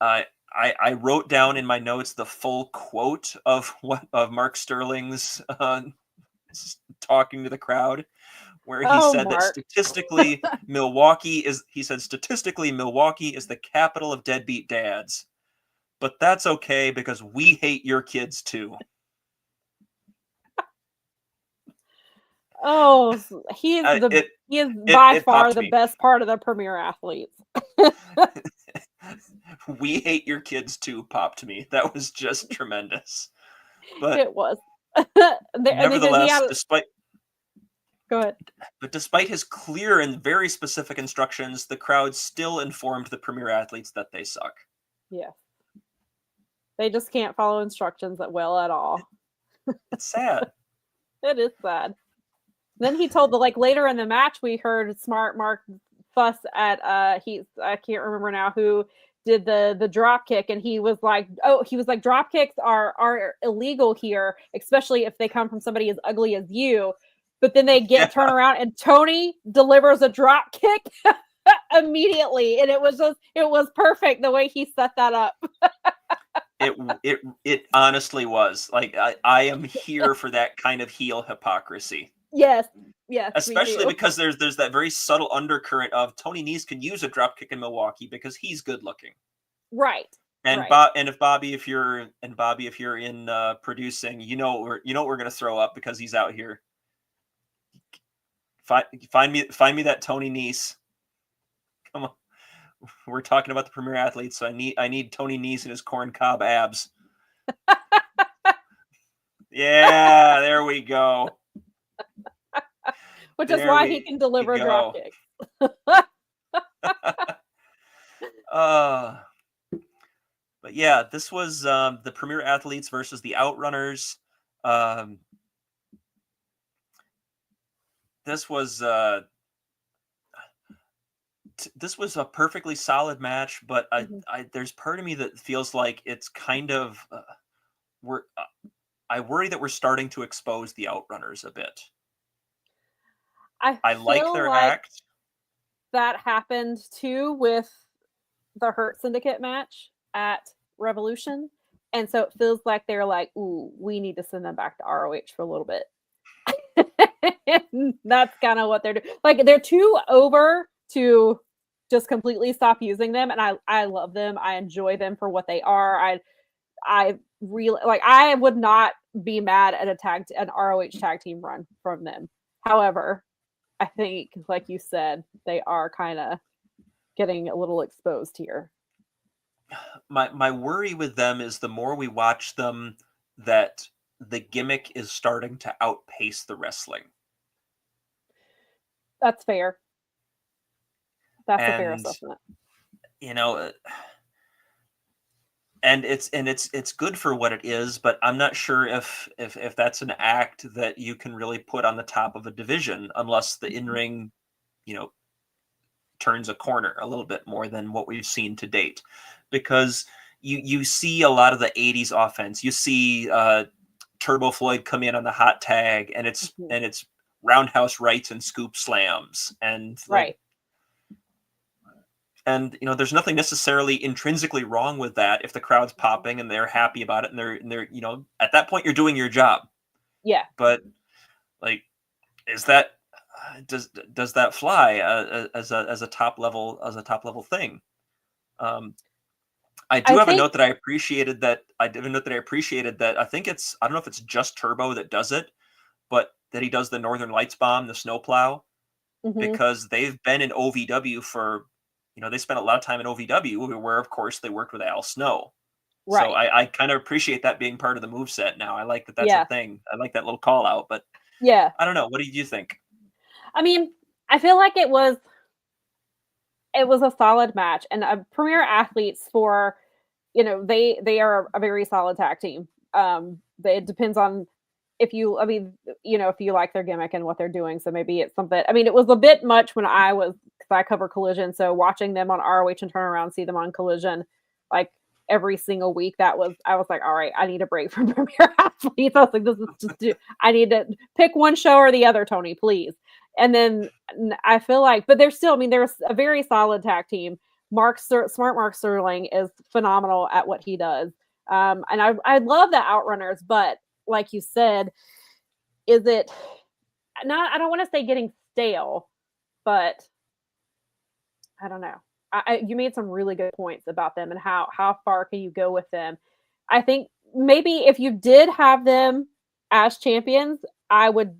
I wrote down in my notes the full quote of Mark Sterling's talking to the crowd, where he said that statistically Milwaukee is the capital of deadbeat dads, but that's okay because we hate your kids too. Oh, he is by far the best part of the Premier Athletes. We hate your kids too popped me. That was just tremendous. But it was. Nevertheless, Go ahead. But despite his clear and very specific instructions, the crowd still informed the Premier Athletes that they suck. Yeah. They just can't follow instructions well at all. It's sad. It is sad. Then he told later in the match, we heard Smart Mark fuss at I can't remember now who did the drop kick, and he was like drop kicks are illegal here, especially if they come from somebody as ugly as you. But then they turn around and Tony delivers a drop kick immediately, and it was perfect the way he set that up. It honestly was. Like, I am here for that kind of heel hypocrisy. Yes. Especially because there's that very subtle undercurrent of Tony Nese can use a drop kick in Milwaukee because he's good looking. Right. And Bobby, if you're in producing, you know what we're gonna throw up because he's out here Find me that Tony Nese. Come on. We're talking about the Premier Athletes, so I need Tony Nese and his corn cob abs. Yeah, there we go. Which is why he can deliver drop kicks. But yeah, this was the Premier Athletes versus the Outrunners. This was a perfectly solid match, but there's part of me that feels like it's kind of I worry that we're starting to expose the Outrunners a bit. I like their act. That happened too with the Hurt Syndicate match at Revolution. And so it feels like they're like, ooh, we need to send them back to ROH for a little bit. That's kind of what they're doing. Like, they're too over to just completely stop using them. And I love them. I enjoy them for what they are. I really like, I would not be mad at an ROH tag team run from them. However, I think, like you said, they are kind of getting a little exposed here. My worry with them is the more we watch them, that the gimmick is starting to outpace the wrestling. That's fair. That's a fair assessment. You know, and it's good for what it is, but I'm not sure if that's an act that you can really put on the top of a division unless the in-ring, turns a corner a little bit more than what we've seen to date. Because you see a lot of the 80s offense. You see Turbo Floyd come in on the hot tag, and it's roundhouse rights and scoop slams, and right. And there's nothing necessarily intrinsically wrong with that if the crowd's popping and they're happy about it, and they're at that point you're doing your job. Yeah. But like, is that does that fly as a top level thing? I have a note that I appreciated that. I did a note that I appreciated that. I don't know if it's just Turbo that does it, but that he does the Northern Lights bomb, the snowplow, because they've been in OVW for, they spent a lot of time in OVW where, of course, they worked with Al Snow. Right. So I kind of appreciate that being part of the moveset now. I like that that's a thing. I like that little call out, but yeah, I don't know. What do you think? I mean, I feel like it was a solid match, and Premier Athletes for, they are a very solid tag team. It depends on if you like their gimmick and what they're doing. So maybe it's something. I mean, it was a bit much when because I cover Collision, so watching them on ROH and turn around, see them on Collision, like every single week, I was like, all right, I need a break from Premier Athletes. I was like, this is just I need to pick one show or the other, Tony, please. And then I feel like, but there's a very solid tag team. Mark Sterling is phenomenal at what he does. And I love the Outrunners, but like you said, is it not, I don't want to say getting stale, but I don't know. You made some really good points about them and how far can you go with them. I think maybe if you did have them as champions, I would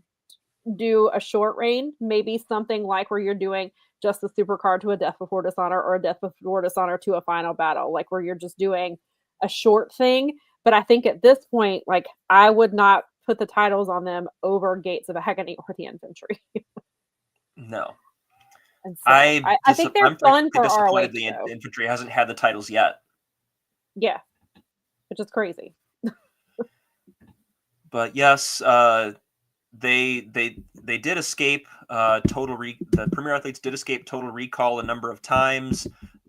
do a short reign, maybe something like where you're doing just a supercard to a Death Before Dishonor or a Death Before Dishonor to a final battle, like where you're just doing a short thing. But I think at this point, like, I would not put the titles on them over Gates of Agony or the Infantry. No. And so I think they're fun for ROH. The Infantry hasn't had the titles yet. Yeah, which is crazy. But yes, they did escape the Premier Athletes did escape Total Recall a number of times,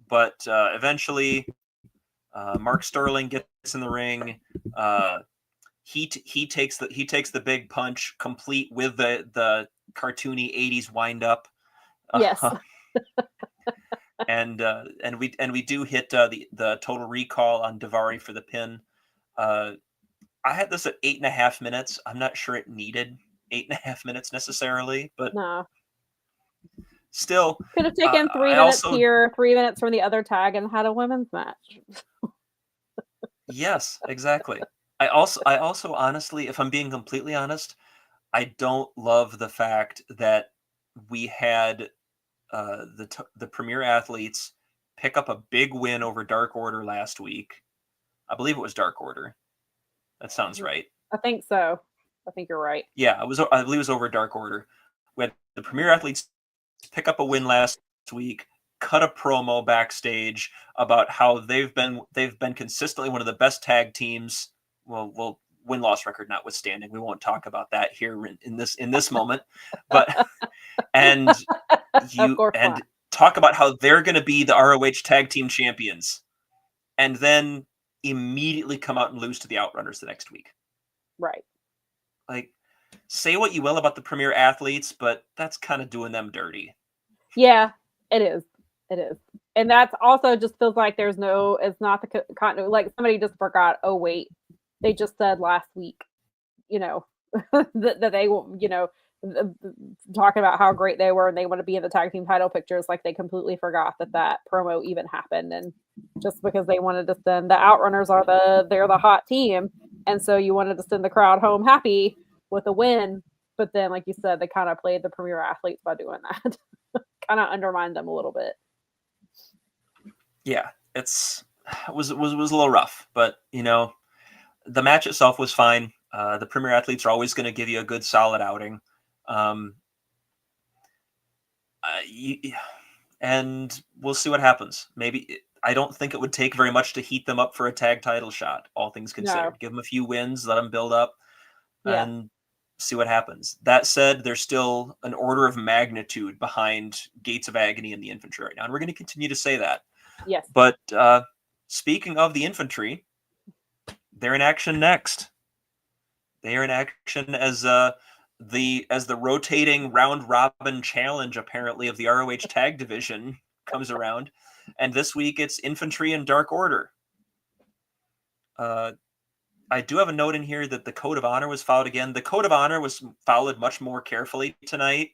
but eventually Mark Sterling gets in the ring. He takes the big punch, complete with the cartoony 80s wind up. Yes. And we do hit the Total Recall on Daivari for the pin. I had this at 8.5 minutes. I'm not sure it needed 8.5 minutes necessarily, but no. Still could have taken 3 minutes here, 3 minutes from the other tag, and had a women's match. Yes, exactly. I also honestly, if I'm being completely honest, I don't love the fact that we had the Premier Athletes pick up a big win over Dark Order last week. I believe it was Dark Order. That sounds right. I think so. I think you're right. Yeah, I believe it was over Dark Order. We had the Premier Athletes pick up a win last week, cut a promo backstage about how they've been consistently one of the best tag teams. Well, win-loss record notwithstanding, we won't talk about that here in this moment. But and talk about how they're going to be the ROH Tag Team Champions, and then immediately come out and lose to the Outrunners the next week. Right. Like, say what you will about the Premier Athletes, but that's kind of doing them dirty. Yeah, it is. It is. And that's also just feels like it's not the continuity. Like somebody just forgot, oh, wait, they just said last week, that they, talking about how great they were and they want to be in the tag team title pictures. Like they completely forgot that promo even happened. And just because they wanted to send the Outrunners they're the hot team. And so you wanted to send the crowd home happy with a win. But then, like you said, they kind of played the Premier Athletes by doing that. Kind of undermined them a little bit. Yeah, it was a little rough, but the match itself was fine. The Premier Athletes are always going to give you a good, solid outing. And we'll see what happens. Maybe I don't think it would take very much to heat them up for a tag title shot, all things considered. No. Give them a few wins, let them build up, and see what happens. That said, there's still an order of magnitude behind Gates of Agony and the Infantry right now, and we're going to continue to say that. Yes. But speaking of the Infantry, they're in action next. They are in action as the rotating round robin challenge, apparently, of the ROH tag division comes around. And this week it's Infantry and Dark Order. I do have a note in here that the Code of Honor was followed again. The Code of Honor was followed much more carefully tonight.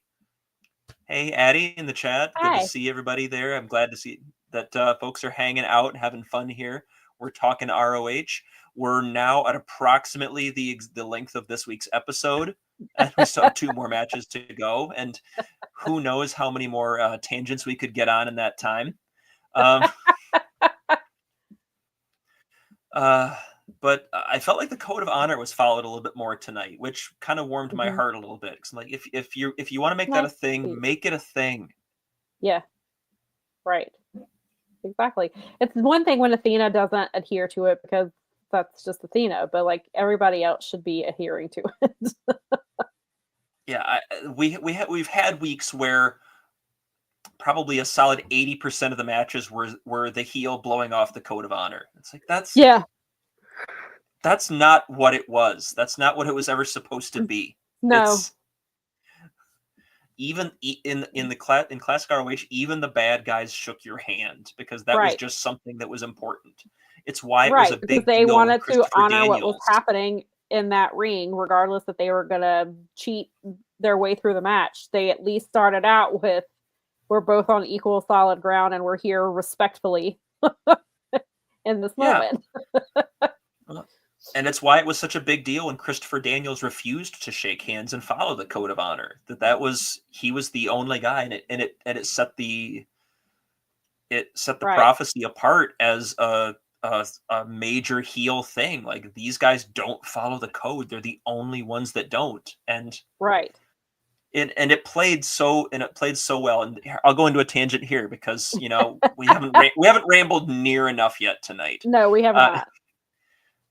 Hey, Addie in the chat. Hi. Good to see everybody there. I'm glad to see that folks are hanging out and having fun here. We're talking ROH. We're now at approximately the length of this week's episode, and we still have 2 more matches to go. And who knows how many more tangents we could get on in that time. But I felt like the Code of Honor was followed a little bit more tonight, which kind of warmed my heart a little bit. Because I'm like, if you want to make that a thing, make it a thing. Yeah. Right. Exactly. It's one thing when Athena doesn't adhere to it because that's just Athena, but like everybody else should be adhering to it. Yeah, we've had weeks where probably a solid 80% of the matches were the heel blowing off the Code of Honor. It's like that's not what it was. That's not what it was ever supposed to be. No. Even in classic ROH, even the bad guys shook your hand because that was just something that was important. It's why it was a big deal. They wanted to honor what was happening in that ring, regardless if they were going to cheat their way through the match. They at least started out with, we're both on equal solid ground and we're here respectfully in this moment. And it's why it was such a big deal when Christopher Daniels refused to shake hands and follow the Code of Honor. He was the only guy, and it set the prophecy apart as a major heel thing. Like, these guys don't follow the code; they're the only ones that don't. And it played so well. And I'll go into a tangent here because we haven't rambled near enough yet tonight. No, we have not.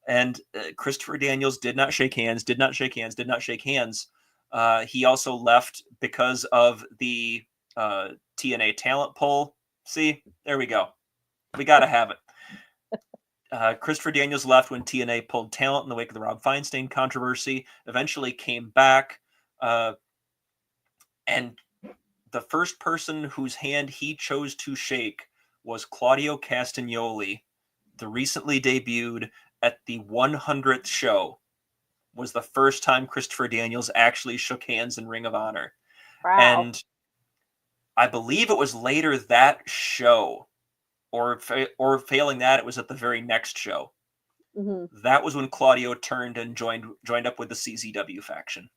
And Christopher Daniels did not shake hands. He also left because of the TNA talent poll. See, there we go. We got to have it. Christopher Daniels left when TNA pulled talent in the wake of the Rob Feinstein controversy, eventually came back. And the first person whose hand he chose to shake was Claudio Castagnoli, the recently debuted at the 100th show. Was the first time Christopher Daniels actually shook hands in Ring of Honor. Wow. And I believe it was later that show, or failing that, it was at the very next show. Mm-hmm. That was when Claudio turned and joined up with the CZW faction.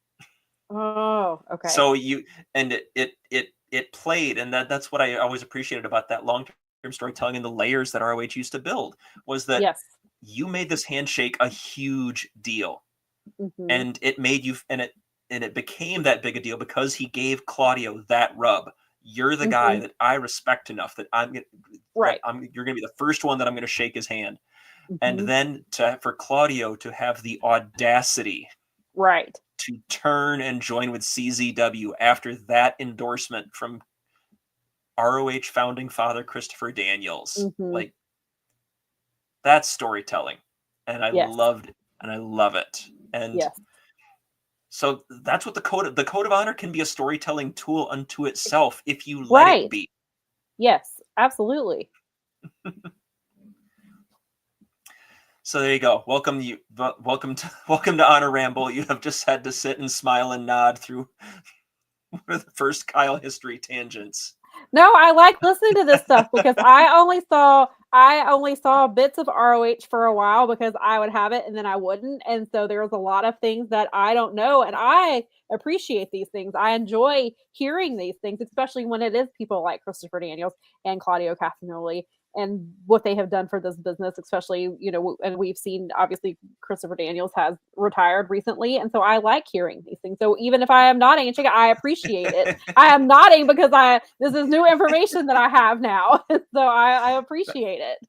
Oh, okay. So it played, and that's what I always appreciated about that long-term storytelling and the layers that ROH used to build, was that Yes. you made this handshake a huge deal, Mm-hmm. and it made you, and it became that big a deal because he gave Claudio that rub. You're the guy that I respect enough that Right. you're gonna be the first one that I'm gonna shake his hand. And Mm-hmm. then for Claudio to have the audacity Right. to turn and join with CZW after that endorsement from ROH founding father Christopher Daniels. Mm-hmm. Like, that's storytelling. And I Yes. loved it. And I love it. And Yes. so that's what the code of honor can be, a storytelling tool unto itself if you let Right. it be. Yes, absolutely. So there you go. Welcome to Honor Ramble. You have just had to sit and smile and nod through the first Kyle history tangents. No, I like listening to this stuff because I only saw bits of ROH for a while because I would have it and then I wouldn't. And so there was a lot of things that I don't know. And I appreciate these things. I enjoy hearing these things, especially when it is people like Christopher Daniels and Claudio Castagnoli and what they have done for this business, especially, and we've seen, obviously, Christopher Daniels has retired recently. And so I like hearing these things. So even if I am nodding and shaking, I appreciate it. I am nodding because this is new information that I have now. So I appreciate it.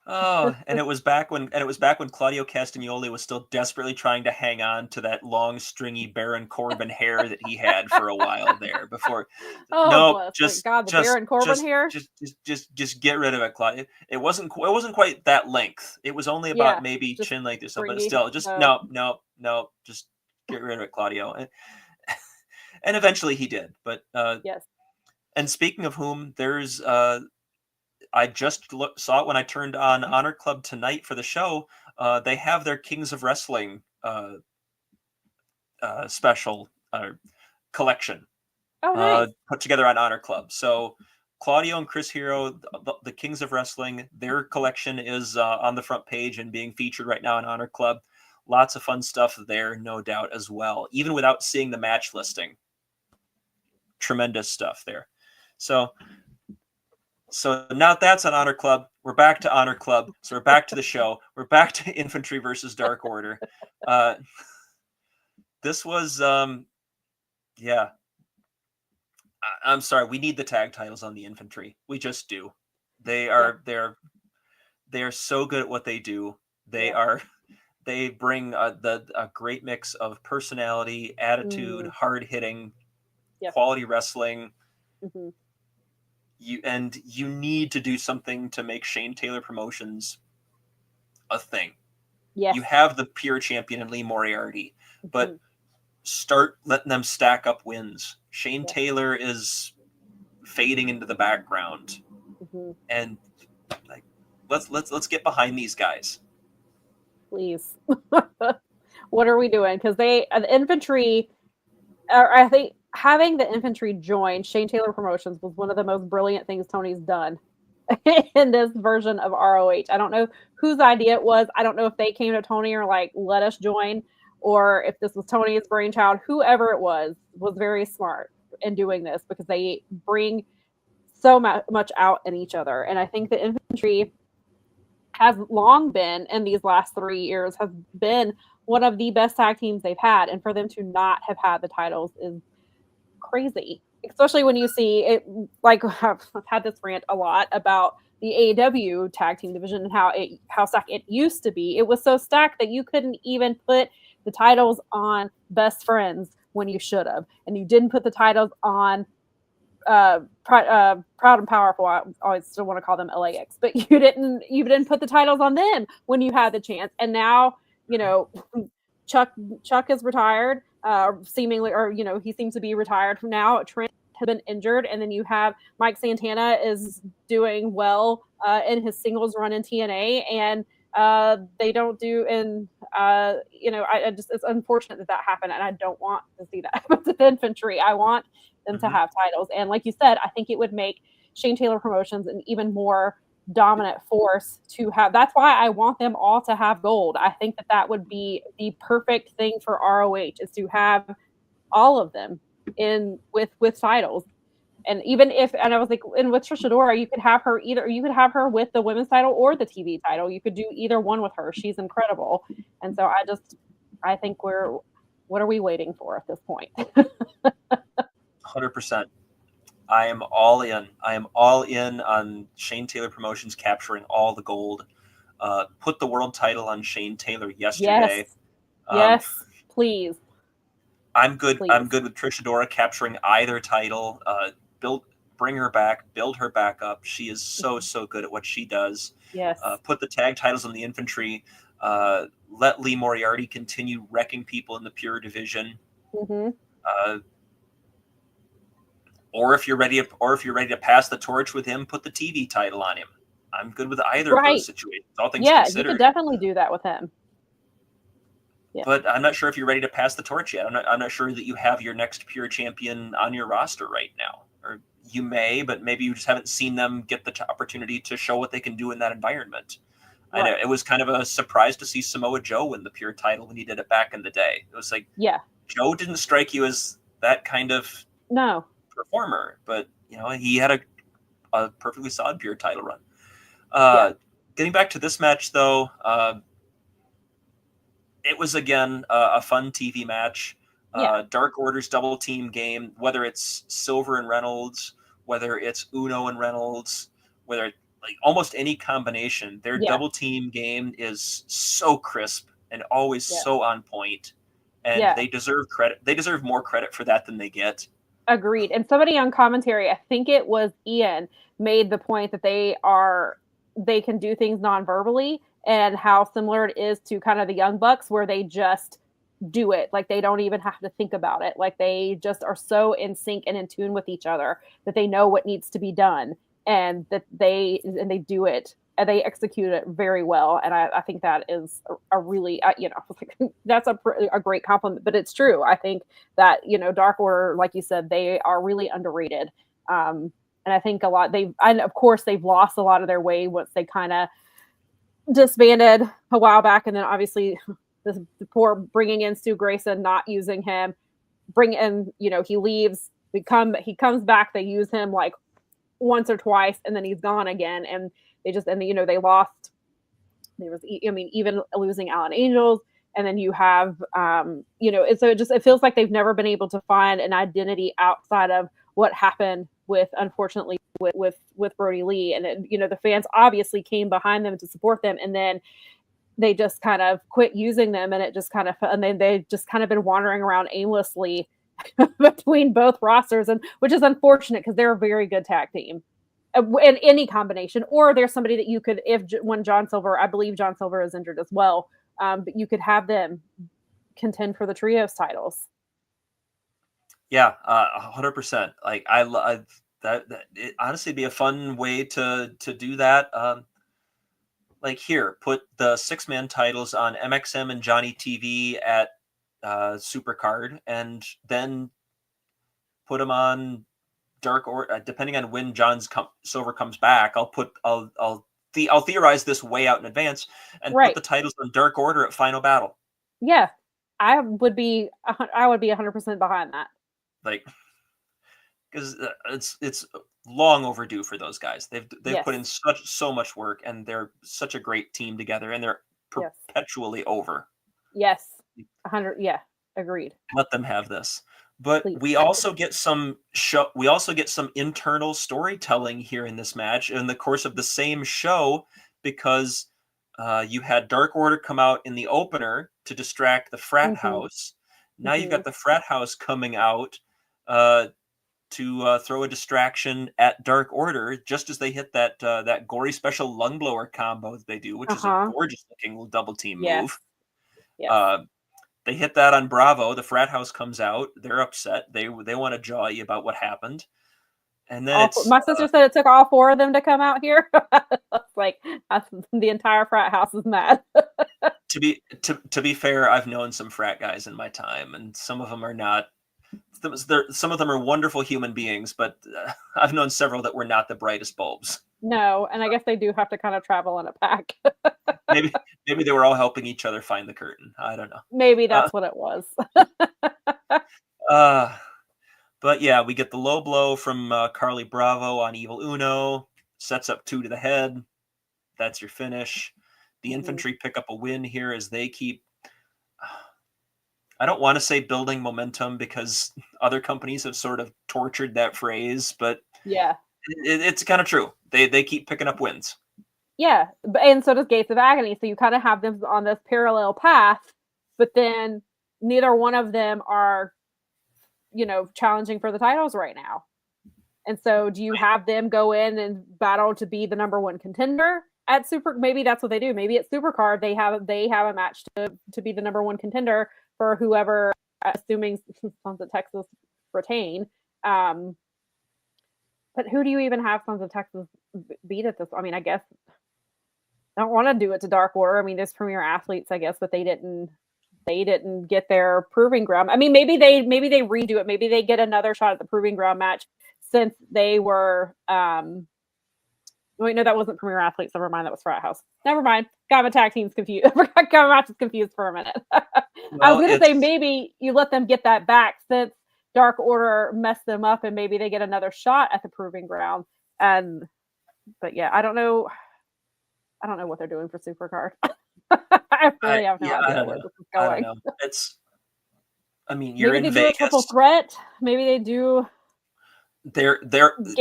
Oh, and it was back when Claudio Castagnoli was still desperately trying to hang on to that long, stringy Baron Corbin hair that he had for a while there before. Oh, No, bless. just God, the Baron Corbin hair. Just get rid of it, Claudio. It wasn't quite that length. It was only about maybe chin length or something, but still, just no, just get rid of it, Claudio. And eventually he did. But yes. And speaking of whom, there's I just saw it when I turned on Honor Club tonight for the show. They have their Kings of Wrestling special collection Nice. put together on Honor Club. So Claudio and Chris Hero, the Kings of Wrestling, their collection is on the front page and being featured right now in Honor Club. Lots of fun stuff there, no doubt, as well. Even without seeing the match listing. Tremendous stuff there. So now that's on Honor Club. We're back to Honor Club. So we're back to the show. We're back to Infantry versus Dark Order. This was, yeah. I'm sorry. We need the tag titles on the Infantry. We just do. They are so good at what they do. They bring a great mix of personality, attitude, hard hitting, quality wrestling. Mm-hmm. You need to do something to make Shane Taylor Promotions a thing. Yes. You have the pure champion in Lee Moriarty, but start letting them stack up wins. Shane Taylor is fading into the background, and like let's get behind these guys. Please. What are we doing? Because the Infantry, I think having the Infantry join Shane Taylor Promotions was one of the most brilliant things Tony's done in this version of ROH. I don't know whose idea it was. I don't know if they came to Tony or like, let us join, or if this was Tony's brainchild. Whoever it was very smart in doing this because they bring so much out in each other. And I think the Infantry has long been, in these last 3 years, has been one of the best tag teams they've had. And for them to not have had the titles is crazy, especially when you see it. Like, I've had this rant a lot about the AEW tag team division and how stacked it used to be. It was so stacked that you couldn't even put the titles on Best Friends when you should have, and you didn't put the titles on Proud and Powerful. I always still want to call them LAX, but you didn't put the titles on them when you had the chance. And now, Chuck is retired, seemingly, or he seems to be retired from now. Trent has been injured, and then you have Mike Santana is doing well in his singles run in TNA, and they don't do. And I just, it's unfortunate that happened, and I don't want to see that happen to the Infantry. I want them to have titles, and like you said, I think it would make Shane Taylor Promotions an even more dominant force to have. That's why I want them all to have gold. I think that would be the perfect thing for ROH, is to have all of them in with titles. And even if, and I was like, and with Trish Adora, you could have her with the women's title or the TV title. You could do either one with her. She's incredible. And so I think what are we waiting for at this point? 100%. I am all in. I am all in on Shane Taylor Promotions capturing all the gold. Put the world title on Shane Taylor yesterday. Yes, please. I'm good. Please. I'm good with Trish Adora capturing either title. Bring her back, build her back up. She is so good at what she does. Yes. Put the tag titles on the infantry. Let Lee Moriarty continue wrecking people in the pure division. Mm-hmm. Or if you're ready to pass the torch with him, put the TV title on him. I'm good with either of those situations. All things considered. You could definitely do that with him. Yeah. But I'm not sure if you're ready to pass the torch yet. I'm not sure that you have your next pure champion on your roster right now. Or you may, but maybe you just haven't seen them get the opportunity to show what they can do in that environment. Right. I know it was kind of a surprise to see Samoa Joe win the pure title when he did it back in the day. It was like, Joe didn't strike you as that kind of performer, but he had a perfectly solid pure title run. Getting back to this match though, it was again a fun TV match. Dark Order's double team game, whether it's Silver and Reynolds, whether it's Uno and Reynolds, whether like almost any combination, their double team game is so crisp and always so on point, and they deserve credit. They deserve more credit for that than they get. Agreed. And somebody on commentary, I think it was Ian, made the point that they can do things non-verbally, and how similar it is to kind of the Young Bucks, where they just do it. Like they don't even have to think about it. Like they just are so in sync and in tune with each other that they know what needs to be done, and that they do it and they execute it very well. And I think that is a really, that's a great compliment, but it's true. I think that, Dark Order, like you said, they are really underrated. And I think of course they've lost a lot of their way once they kind of disbanded a while back. And then obviously the poor bringing in Stu Grayson, not using him, he leaves, he comes back, they use him like once or twice, and then he's gone again. And they lost, even losing Alan Angels. And then you have, so it feels like they've never been able to find an identity outside of what happened unfortunately with Brody Lee. And the fans obviously came behind them to support them, and then they just kind of quit using them, and they've just kind of been wandering around aimlessly between both rosters, and which is unfortunate because they're a very good tag team in any combination. Or there's somebody that you could, when I believe John Silver is injured as well, but you could have them contend for the trios titles. Yeah, 100%. Like I love that. It honestly be a fun way to do that. Like here, put the 6-man titles on MXM and Johnny TV at Supercard, and then put them on Dark Order. Depending on when Silver comes back, I'll theorize this way out in advance and put the titles on Dark Order at Final Battle. Yeah, I would be 100% behind that. Like, because it's long overdue for those guys. They've put in so much work, and they're such a great team together, and they're perpetually over. Yes, 100. Yeah, agreed. Let them have this. But we also get some internal storytelling here in this match in the course of the same show, because you had Dark Order come out in the opener to distract the frat house. Now you've got the frat house coming out to throw a distraction at Dark Order just as they hit that gory special lung blower combo that they do, which is a gorgeous looking double team move. Yes. They hit that on Bravo. The frat house comes out. They're upset. They want to jaw you about what happened. And then my sister said it took all 4 of them to come out here. Like the entire frat house is mad. To be fair, I've known some frat guys in my time, and some of them are not. Some of them are wonderful human beings, but I've known several that were not the brightest bulbs. No, and I guess they do have to kind of travel in a pack. maybe they were all helping each other find the curtain. I don't know. Maybe that's what it was. But yeah, we get the low blow from Carly Bravo on Evil Uno, sets up 2 to the head. That's your finish. The infantry pick up a win here as they keep, I don't want to say building momentum because other companies have sort of tortured that phrase, but Yeah. it's kind of true. They keep picking up wins. Yeah, and so does Gates of Agony. So you kind of have them on this parallel path, but then neither one of them are, challenging for the titles right now. And so do you have them go in and battle to be the number one contender at Super? Maybe that's what they do. Maybe at Supercard they have a match to be the number one contender for whoever, assuming Sons of Texas retain. But who do you even have Sons of Texas beat at this? I mean, I guess I don't want to do it to Dark Order. I mean, there's Premier Athletes, I guess, but they didn't get their proving ground. I mean, maybe they redo it. Maybe they get another shot at the proving ground match since they were. Wait, no, that wasn't Premier Athletes. Never mind, that was Frat House. Never mind. Got my tag teams confused. Got my matches confused for a minute. I was going to say maybe you let them get that back since Dark Order messed them up, and maybe they get another shot at the proving ground. But yeah, I don't know. I don't know what they're doing for Supercard. I really have no idea where this is going. I don't know. I mean, you're maybe in they Vegas. do a triple threat. Maybe they do.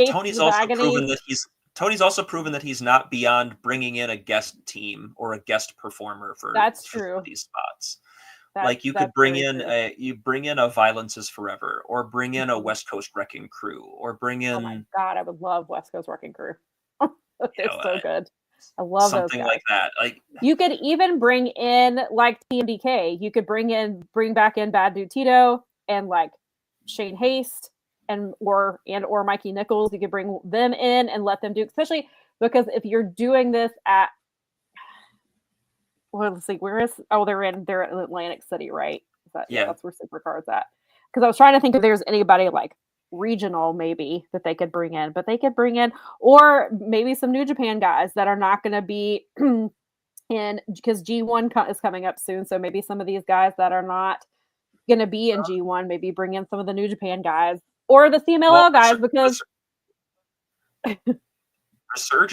Tony's also proven that he's not beyond bringing in a guest team or a guest performer for these spots. You could bring in a Violence is Forever, or bring in a West Coast Wrecking Crew, or bring in. Oh my God, I would love West Coast Wrecking Crew. They're so good. I love something those guys. like that. Like you could even bring in like TMDK. You could bring back in Bad Dude Tito and like Shane Haste or Mikey Nichols. You could bring them in and let them do, especially because if you're doing this at, well, let's see, where is? Oh, they're in Atlantic City, right? That's where Supercard's at. Because I was trying to think if there's anybody like regional maybe that they could bring in, but they could bring in, or maybe some New Japan guys that are not going to be in, because G1 is coming up soon, so maybe some of these guys that are not going to be in G1, maybe bring in some of the New Japan guys or the CMLL guys, because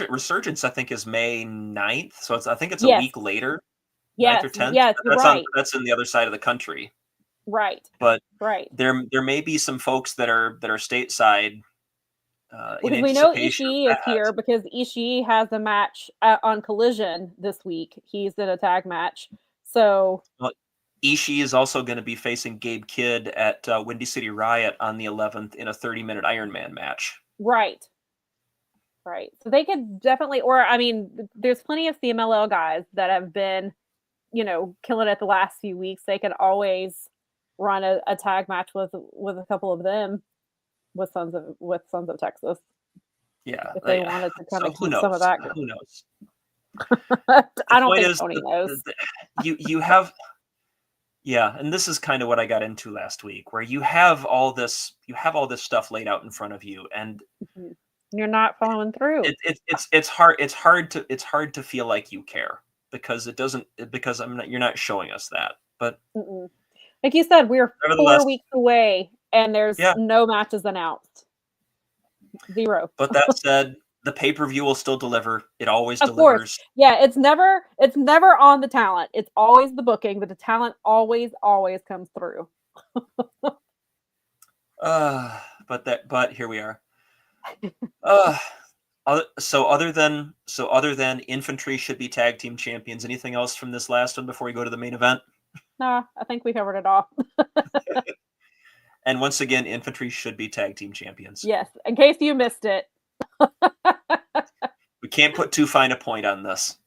Resurgence I think is May 9th, so I think it's a week later. Yes, 9th or 10th. Yes, That's in the other side of the country. Right. But right. There may be some folks that are stateside. Because we know Ishii is here because Ishii has a match on Collision this week. He's in a tag match. So Ishii is also going to be facing Gabe Kidd at Windy City Riot on the 11th in a 30-minute Iron Man match. Right. So they could definitely, or I mean, there's plenty of CMLL guys that have been, killing it the last few weeks. They can always run a tag match with a couple of them with Sons of Texas. Yeah, if they wanted to kind of keep some of that. Who knows? I don't think Tony knows. You have, and this is kind of what I got into last week, where you have all this stuff laid out in front of you, and you're not following through. It's hard to feel like you care because you're not showing us that, but. Like you said, we're 4 weeks away, and there's no matches announced. 0. But that said, the pay-per-view will still deliver. It always delivers. Course. Yeah, it's never on the talent. It's always the booking, but the talent always comes through. But here we are. So other than Infantry should be tag team champions, anything else from this last one before we go to the main event? Nah, I think we covered it all. And once again, Infantry should be tag team champions. Yes, in case you missed it. We can't put too fine a point on this.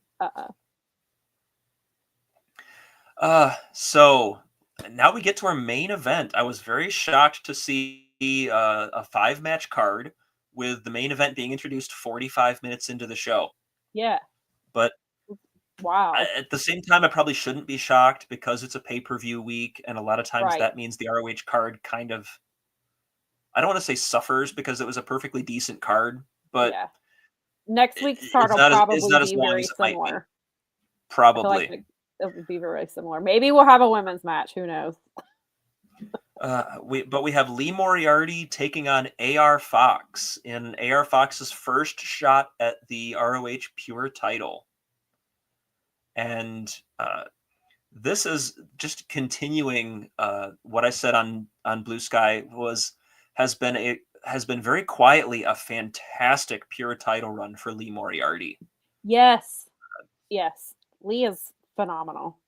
So now we get to our main event. I was very shocked to see a 5-match card with the main event being introduced 45 minutes into the show. Yeah. But wow. At the same time, I probably shouldn't be shocked because it's a pay-per-view week, and a lot of times that means the ROH card kind of, I don't want to say suffers because it was a perfectly decent card, but next week's card will probably be very similar. Probably. It would be very similar. Maybe we'll have a women's match. Who knows? We have Lee Moriarty taking on AR Fox in AR Fox's first shot at the ROH Pure title, and this is just continuing what I said on Blue Sky has been very quietly a fantastic Pure title run for Lee Moriarty. Yes, Lee is phenomenal.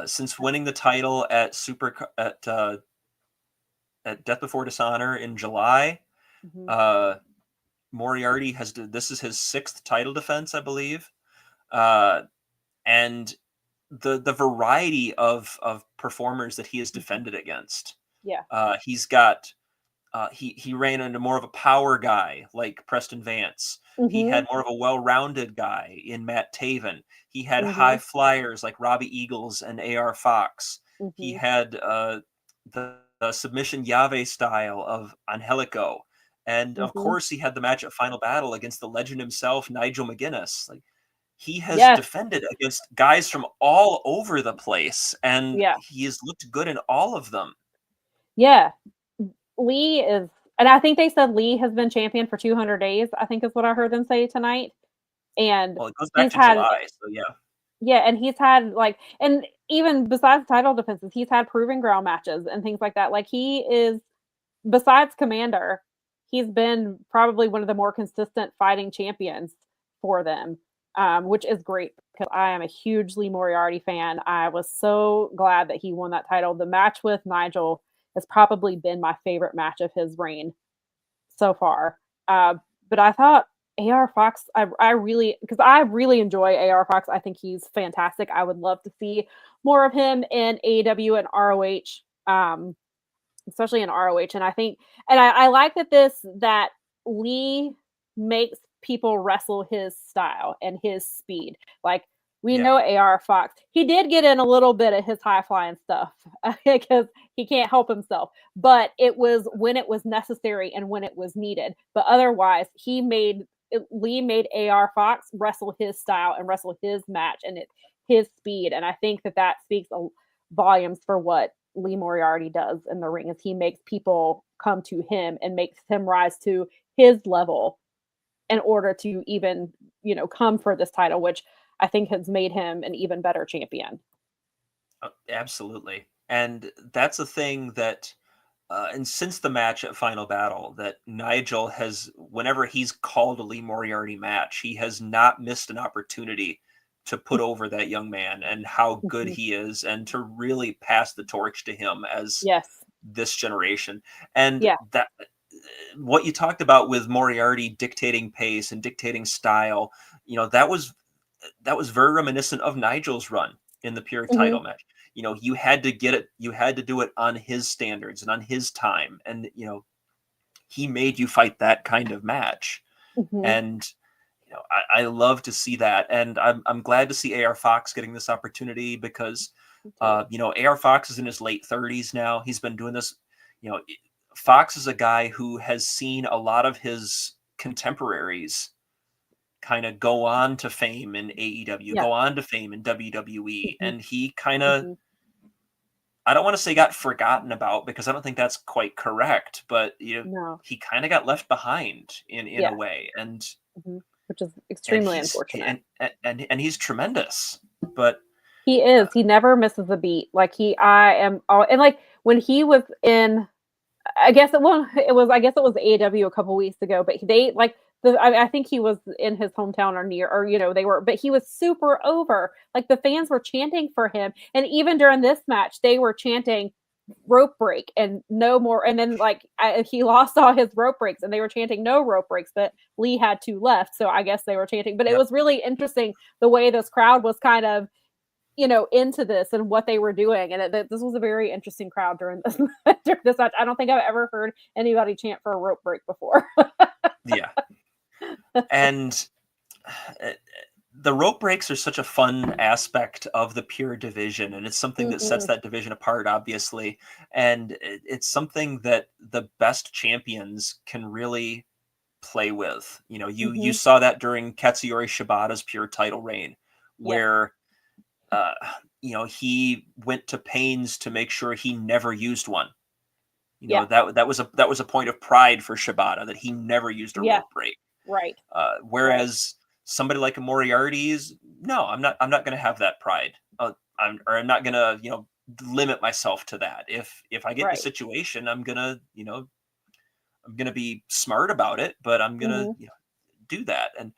Since winning the title at Death Before Dishonor in July, Moriarty this is his 6th title defense, I believe, and the variety of performers that he has defended against. He's got he ran into more of a power guy like Preston Vance. He had more of a well-rounded guy in Matt Taven. He had high flyers like Robbie Eagles and AR Fox. He had the submission Yave style of Angelico. And of course, he had the match at Final Battle against the legend himself, Nigel McGuinness. Like, he has defended against guys from all over the place, and he has looked good in all of them. Yeah. Lee is, and I think they said Lee has been champion for 200 days, I think is what I heard them say tonight. And well, it goes back to July, so yeah. Yeah, and he's had and even besides title defenses, he's had proving ground matches and things like that. Like, he is, besides Commander, he's been probably one of the more consistent fighting champions for them, which is great because I am a huge Lee Moriarty fan. I was so glad that he won that title. The match with Nigel has probably been my favorite match of his reign so far. But I thought AR Fox, I really enjoy AR Fox. I think he's fantastic. I would love to see more of him in AEW and ROH, especially in ROH. And I think, and I like that Lee makes people wrestle his style and his speed. Like, we know AR Fox. He did get in a little bit of his high flying stuff because he can't help himself. But it was when it was necessary and when it was needed. But otherwise, Lee made AR Fox wrestle his style and wrestle his match and his speed. And I think that speaks volumes for what Lee Moriarty does in the ring, is he makes people come to him and makes him rise to his level in order to even, come for this title, which I think has made him an even better champion. Absolutely. And that's a thing that, and since the match at Final Battle, that Nigel has, whenever he's called a Lee Moriarty match, he has not missed an opportunity to put over that young man and how good he is, and to really pass the torch to him as this generation. And that, what you talked about with Moriarty dictating pace and dictating style, that was very reminiscent of Nigel's run in the Pure title match. You had to get it, you had to do it on his standards and on his time. And, he made you fight that kind of match. And, I love to see that. And I'm glad to see AR Fox getting this opportunity because, AR Fox is in his late 30s now. He's been doing this, Fox is a guy who has seen a lot of his contemporaries kind of go on to fame in AEW, go on to fame in WWE. And he kind of, I don't want to say got forgotten about, because I don't think that's quite correct, but he kind of got left behind in a way. And which is extremely unfortunate. And he's tremendous, but he is. He never misses a beat. Like, and like when he was in, I guess it was AEW a couple weeks ago, but they I think he was in his hometown but he was super over. Like, the fans were chanting for him. And even during this match, they were chanting rope break and no more. And then he lost all his rope breaks and they were chanting no rope breaks, but Lee had 2 left. So I guess they were chanting, but it was really interesting the way this crowd was kind of, into this and what they were doing. And this was a very interesting crowd during this match. I don't think I've ever heard anybody chant for a rope break before. And the rope breaks are such a fun aspect of the Pure division, and it's something that sets that division apart, obviously. And it's something that the best champions can really play with. You saw that during Katsuyori Shibata's Pure title reign, where he went to pains to make sure he never used one. You know, that was a point of pride for Shibata that he never used a rope break. Right. Whereas somebody like a Moriarty's, no, I'm not going to have that pride. I'm not going to, limit myself to that. If I get in a situation, I'm going to, I'm going to be smart about it, but I'm going to do that. And,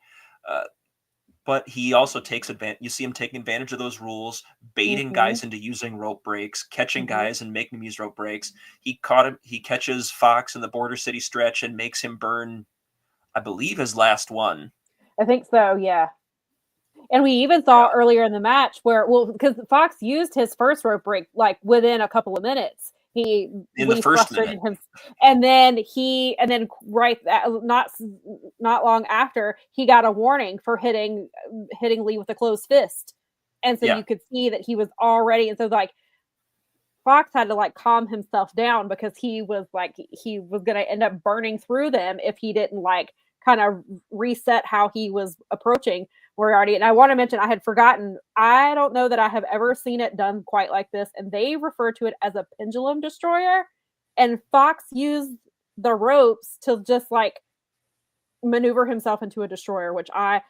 but he also takes advantage. You see him taking advantage of those rules, baiting guys into using rope breaks, catching guys and making them use rope breaks. He catches Fox in the Border City stretch and makes him burn, I believe, his last one. I think so, yeah. And we even saw earlier in the match where, because Fox used his first rope break like within a couple of minutes. In the first minute. And then not long after, he got a warning for hitting Lee with a closed fist. And so you could see that he was already, and so like Fox had to like calm himself down because he was going to end up burning through them if he didn't like kind of reset how he was approaching Moriarty. And I want to mention, I had forgotten, I don't know that I have ever seen it done quite like this. And they refer to it as a pendulum destroyer. And Fox used the ropes to just like maneuver himself into a destroyer, which I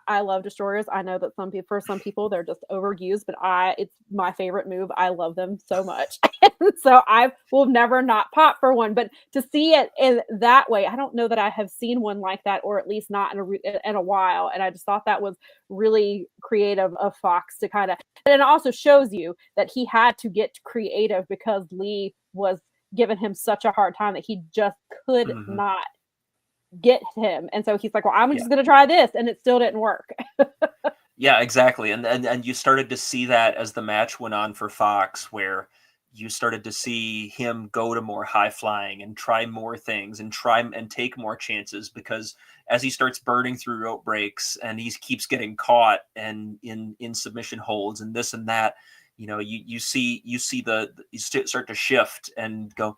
love destroyers. I know that for some people they're just overused, but it's my favorite move. I love them so much. So I will never not pop for one, but to see it in that way, I don't know that I have seen one like that, or at least not in a while. And I just thought that was really creative of Fox to kind of, and it also shows you that he had to get creative because Lee was giving him such a hard time that he just could not get him. And so he's like, well, I'm just going to try this. And it still didn't work. Yeah, exactly. And you started to see that as the match went on for Fox, where you started to see him go to more high flying and try more things and take more chances, because as he starts burning through rope breaks and he keeps getting caught and in submission holds and this and that, you start to shift and go,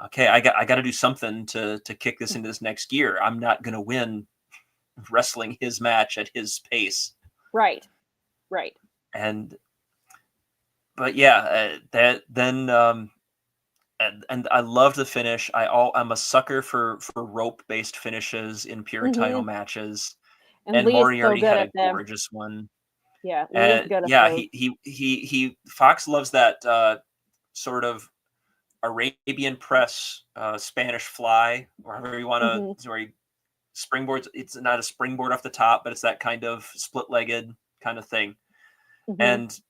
okay, I got to do something to kick this into this next gear. I'm not going to win wrestling his match at his pace. Right. But yeah, and I love the finish. I'm a sucker for rope based finishes in pure title matches. And Moriarty had a gorgeous one. Yeah, Lee's good at he Fox loves that sort of Arabian press, Spanish fly, or however you want to, where he springboards. It's not a springboard off the top, but it's that kind of split-legged kind of thing. And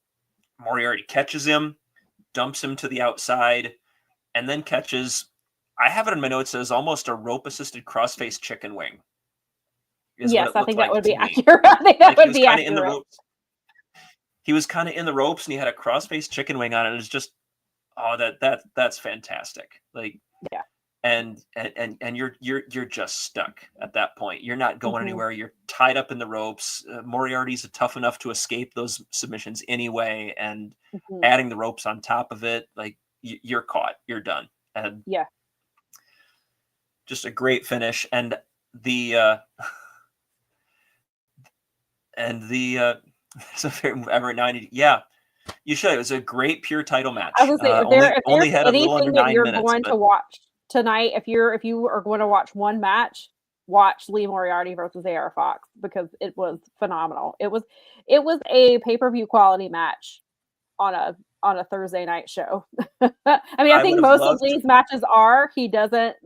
Moriarty catches him, dumps him to the outside, and then catches, I have it in my notes as almost a rope-assisted crossface chicken wing. Yes, I think that would be accurate. I think that would be accurate. He was kind of in the ropes, and he had a crossface chicken wing on it. It was just, that's fantastic. Like, yeah. And you're just stuck at that point. You're not going anywhere. You're tied up in the ropes. Moriarty's tough enough to escape those submissions anyway, and adding the ropes on top of it, like you're caught. You're done. And just a great finish. And the so ever 90. Yeah. You should. It was a great pure title match. I was saying, only had a little under 9 minutes. Going to watch tonight, if you are going to watch one match, watch Lee Moriarty versus AR Fox, because it was phenomenal. It was a pay-per-view quality match on a Thursday night show. I mean, I think most of Lee's matches are. He doesn't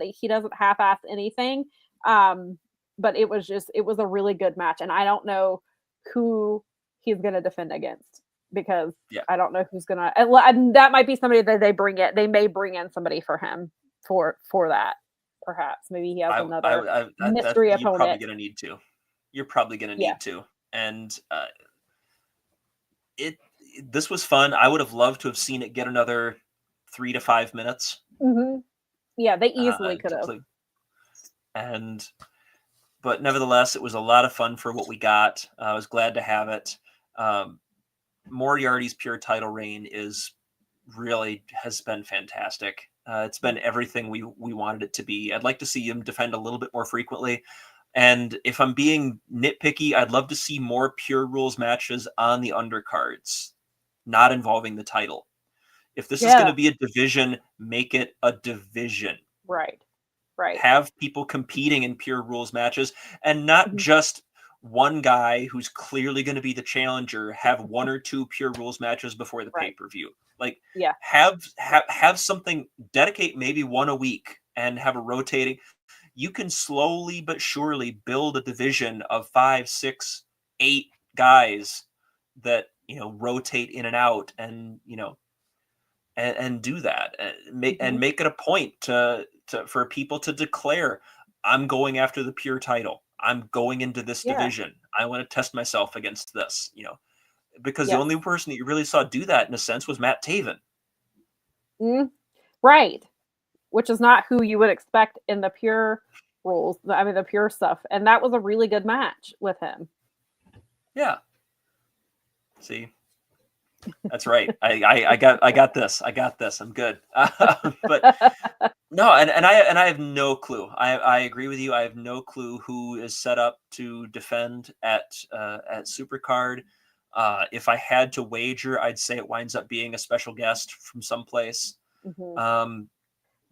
half-ass anything. But it was a really good match, and I don't know who he's going to defend against, because I don't know who's gonna. And that might be somebody that they bring it. They may bring in somebody for him for that. Perhaps maybe he has another mystery opponent. You're probably gonna need to. You're probably gonna need to. And this was fun. I would have loved to have seen it get another 3 to 5 minutes. Yeah, they easily could have. But nevertheless, it was a lot of fun for what we got. I was glad to have it. Moriarty's pure title reign has been fantastic. It's been everything we wanted it to be. I'd like to see him defend a little bit more frequently. And if I'm being nitpicky, I'd love to see more pure rules matches on the undercards, not involving the title. If this is going to be a division, make it a division. Right. Have people competing in pure rules matches, and not just one guy who's clearly going to be the challenger have one or two pure rules matches before the pay-per-view. Like, have something, dedicate maybe one a week and have a rotating. You can slowly but surely build a division of 5, 6, 8 guys that, rotate in and out, and, and do that, and make it a point for people to declare, I'm going after the pure title. I'm going into this division. I want to test myself against this, because the only person that you really saw do that in a sense was Matt Taven. Right. Which is not who you would expect in the pure rules. I mean, the pure stuff. And that was a really good match with him. Yeah. See, that's right. I got this. I'm good. But no, and I have no clue. I agree with you. I have no clue who is set up to defend at Supercard. If I had to wager, I'd say it winds up being a special guest from someplace.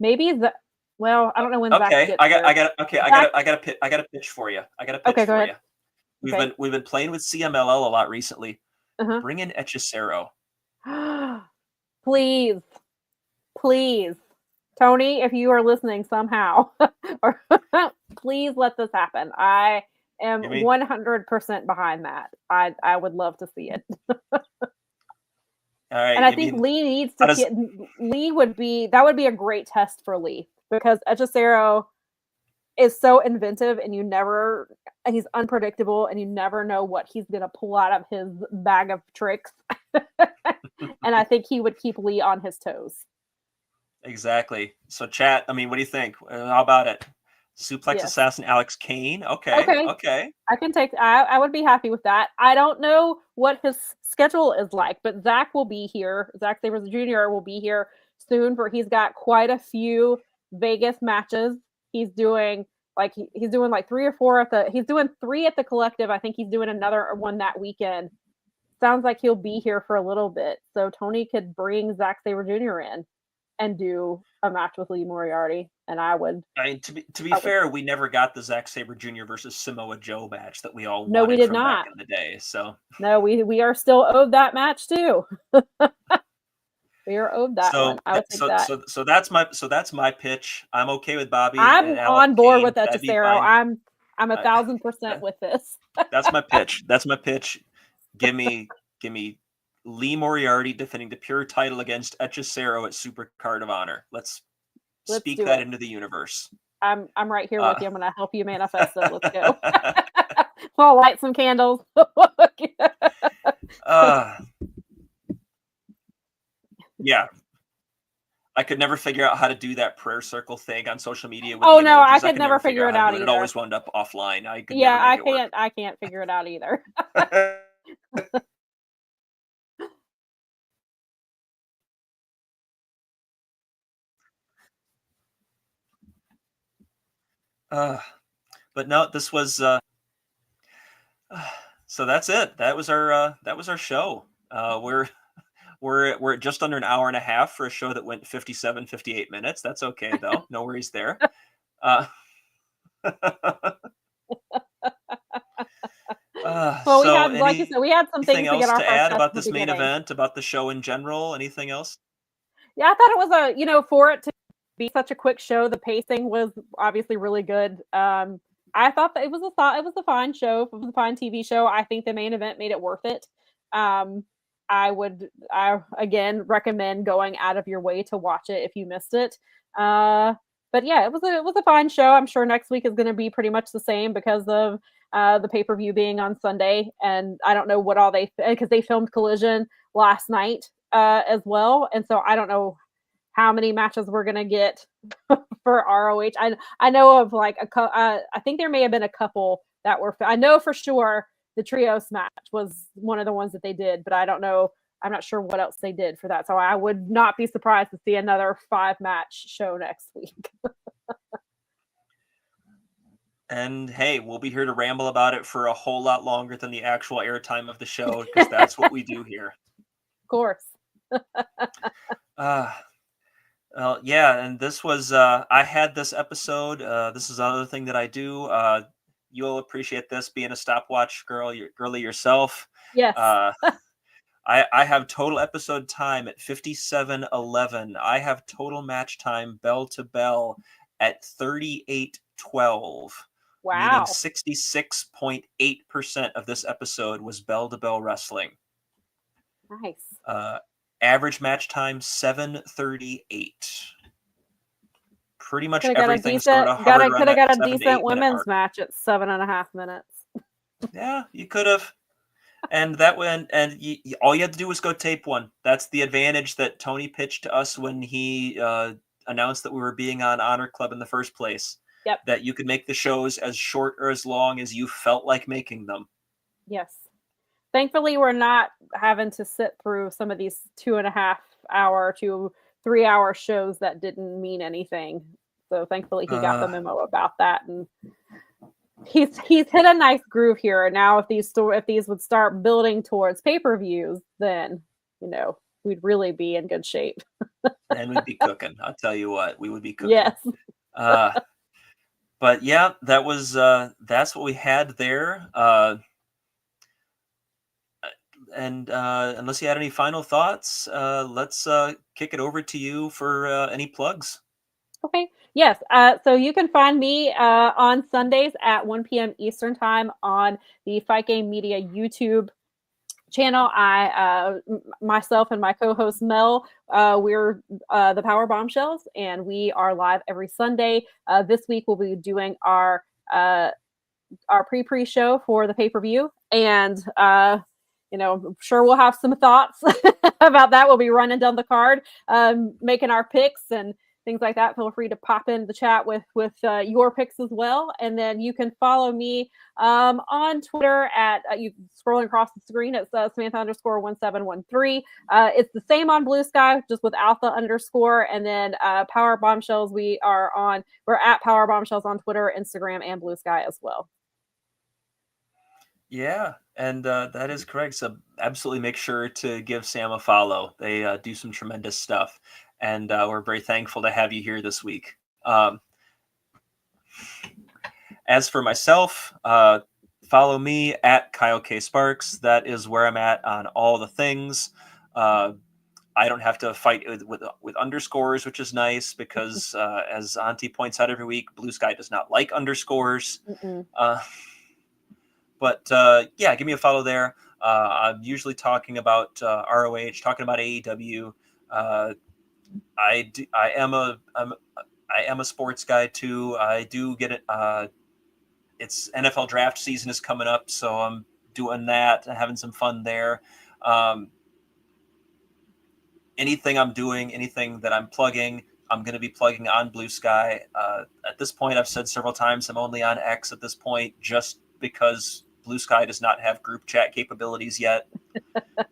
Maybe well, I don't know when Zach gets I got a pitch for you. Go ahead. We've been playing with CMLL a lot recently. Bring in Hechicero. Please, Tony, if you are listening somehow, or please let this happen. I am 100% behind that. I would love to see it. All right, and I think Lee needs to get. Lee would be a great test for Lee, because Hechicero is so inventive, and he's unpredictable, and you never know what he's gonna pull out of his bag of tricks. And I think he would keep Lee on his toes. Exactly. So, chat, I mean, what do you think? How about it? Suplex Assassin Alex Kane. Okay. I can take. I would be happy with that. I don't know what his schedule is like, but Zach will be here. Zach Sabres Jr. will be here soon. He's got quite a few Vegas matches. He's doing like 3 or 4 he's doing 3 at the Collective. I think he's doing another one that weekend. Sounds like he'll be here for a little bit. So Tony could bring Zach Sabre Jr. in and do a match with Lee Moriarty, and I would. I mean, to be fair, we never got the Zack Sabre Jr. versus Samoa Joe match that we all wanted. No, we did from not. Back in the day. So no, we are still owed that match too. We are owed that one. I would take that. So that's my pitch. I'm okay with Bobby. I'm on board with Hechicero. I'm 1,000% with this. That's my pitch. Give me Lee Moriarty defending the pure title against Hechicero at Supercard of Honor. Let's speak that into the universe. I'm right here with you. I'm going to help you manifest it. Let's go. We'll light some candles. Yeah. I could never figure out how to do that prayer circle thing on social media. I could never figure it out either. It always wound up offline. I can't figure it out either. But no, this was so that's it. That was our show. We're just under an hour and a half for a show that went 58 minutes. That's okay though. No worries there. Well, we had, like you said, we had some things to get our to add about this main event, about the show in general. Anything else? Yeah, I thought it was for it to be such a quick show, the pacing was obviously really good. I thought that it was a fine show. It was a fine TV show. I think the main event made it worth it. I again recommend going out of your way to watch it if you missed it. But yeah, it was a fine show. I'm sure next week is going to be pretty much the same because of the pay-per-view being on Sunday, and I don't know what all because they filmed Collision last night as well, and so I don't know how many matches we're gonna get for ROH. I know of like I think there may have been a couple that were. I know for sure the trios match was one of the ones that they did, but I don't know. I'm not sure what else they did for that. So I would not be surprised to see another 5-match show next week. And hey, we'll be here to ramble about it for a whole lot longer than the actual airtime of the show, because that's what we do here. Of course. Uh, well, yeah, and this was I had this episode. This is another thing that I do. You'll appreciate this being a stopwatch girly yourself. Yes. Uh, I have total episode time at 57:11. I have total match time bell to bell at 38:12, meaning Wow. 66.8% of this episode was bell to bell wrestling. Nice. Average match time 7:38. Pretty much Could have got a everything sort decent of hovered around could have that got a 7 to decent 8 minute women's mark. match at 7.5 minutes. Yeah, you could have. And that went, and all you had to do was go tape one. That's the advantage that Tony pitched to us when he announced that we were being on Honor Club in the first place. Yep. That you could make the shows as short or as long as you felt like making them. Yes. Thankfully, we're not having to sit through some of these 2.5 hour to 3 hour shows that didn't mean anything. So thankfully, he got the memo about that, and he's hit a nice groove here. And now, if these would start building towards pay-per-views, then we'd really be in good shape. And we'd be cooking. I'll tell you what, we would be cooking. Yes. But yeah, that was that's what we had there. And unless you had any final thoughts, let's kick it over to you for any plugs. Okay. Yes. So you can find me on Sundays at 1 p.m. Eastern time on the Fight Game Media YouTube channel. Myself and my co-host Mel, we're the Power Bombshells, and we are live every Sunday. This week we'll be doing our pre show for the pay-per-view, and I'm sure we'll have some thoughts about that. We'll be running down the card, making our picks and things like that. Feel free to pop in the chat with your picks as well. And then you can follow me on Twitter at you scrolling across the screen. It's Samantha_1713. It's the same on Blue Sky, just without the underscore. And then Power Bombshells, we're at Power Bombshells on Twitter, Instagram, and Blue Sky as well. Yeah, and that is correct. So absolutely make sure to give Sam a follow. They do some tremendous stuff. And we're very thankful to have you here this week. As for myself, follow me at Kyle K. Sparks. That is where I'm at on all the things. I don't have to fight with underscores, which is nice because, as Auntie points out every week, Blue Sky does not like underscores. But yeah, give me a follow there. I'm usually talking about ROH, talking about AEW. I am a sports guy too. I do get it. It's NFL draft season is coming up, so I'm doing that and having some fun there. Anything I'm doing, anything that I'm plugging, I'm going to be plugging on Blue Sky. At this point, I've said several times I'm only on X at this point, just because Blue Sky does not have group chat capabilities yet.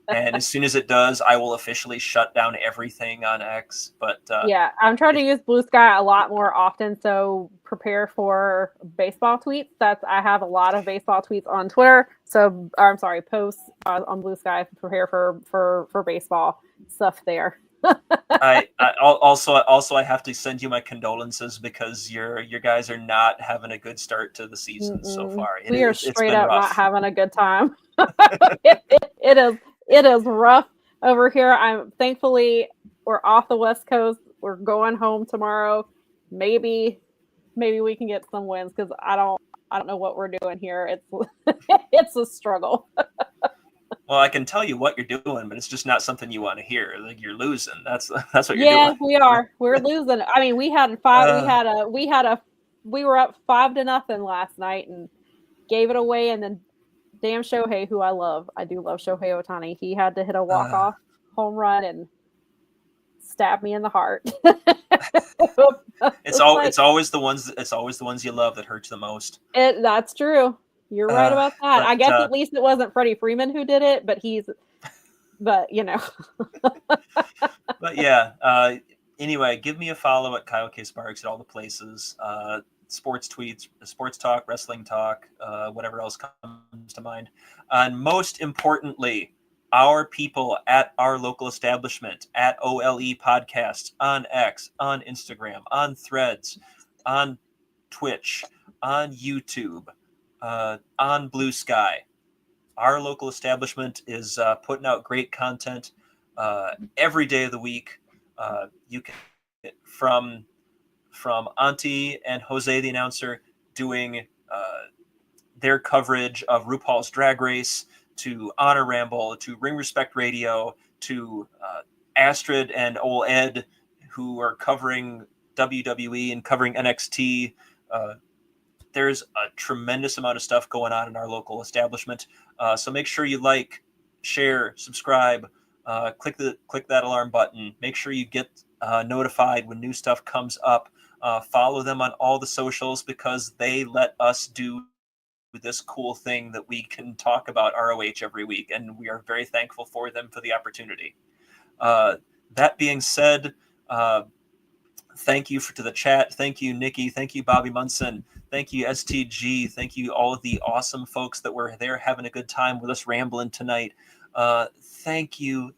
And as soon as it does, I will officially shut down everything on X. But yeah, I'm trying to use Blue Sky a lot more often. So prepare for baseball tweets. I have a lot of baseball tweets on Twitter. So, or I'm sorry, posts on Blue Sky. Prepare for baseball stuff there. I also have to send you my condolences because your guys are not having a good start to the season so far. We are straight up rough. Not having a good time. It is rough over here. Thankfully we're off the West Coast. We're going home tomorrow. Maybe we can get some wins because I don't know what we're doing here. It's a struggle. Well, I can tell you what you're doing, but it's just not something you want to hear. Like you're losing. That's what you're doing. Yeah, we are. We're losing. I mean, we had five. We were up 5-0 last night and gave it away. And then, damn Shohei, who I do love Shohei Ohtani. He had to hit a walk-off home run and stab me in the heart. It's always the ones you love that hurts the most. That's true. You're right about that. I guess at least it wasn't Freddie Freeman who did it, but But yeah. Anyway, give me a follow at Kyle K. Sparks at all the places. Sports tweets, sports talk, wrestling talk, whatever else comes to mind. And most importantly, our people at our local establishment, at OLE Podcasts, on X, on Instagram, on Threads, on Twitch, on YouTube, on Blue Sky. Our local establishment is putting out great content every day of the week. You can from Auntie and Jose the announcer doing their coverage of RuPaul's Drag Race, to Honor Ramble, to Ring Respect Radio, to Astrid and Ol Ed, who are covering WWE and covering NXT. There's a tremendous amount of stuff going on in our local establishment. So make sure you like, share, subscribe, click that alarm button. Make sure you get notified when new stuff comes up. Follow them on all the socials, because they let us do this cool thing that we can talk about ROH every week, and we are very thankful for them for the opportunity. That being said, thank you to the chat. Thank you, Nikki. Thank you, Bobby Munson. Thank you, STG. Thank you, all of the awesome folks that were there having a good time with us rambling tonight. Thank you,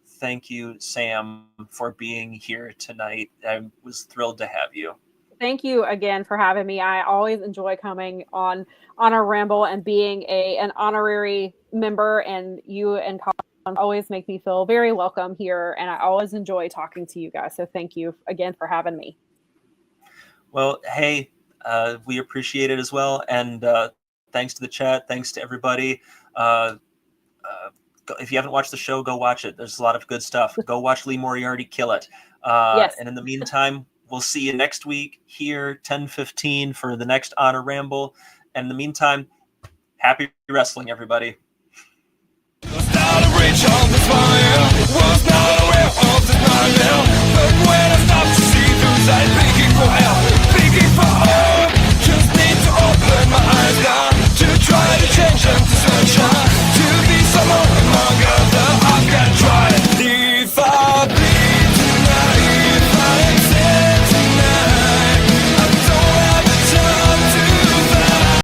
Sam, for being here tonight. I was thrilled to have you. Thank you again for having me. I always enjoy coming on a Ramble and being an honorary member, and you and Colin always make me feel very welcome here, and I always enjoy talking to you guys. So thank you again for having me. Well, hey, we appreciate it as well, and thanks to the chat, thanks to everybody. If you haven't watched the show, go watch it. There's a lot of good stuff. Go watch Lee Moriarty kill it. Yes. And in the meantime, we'll see you next week here, 10:15 for the next Honor Ramble. And in the meantime, happy wrestling, everybody. Was not a reach on the smile, was not aware of the smile. But when I stopped to see through sight, thinking for help, thinking for hope, just need to open my eyes now.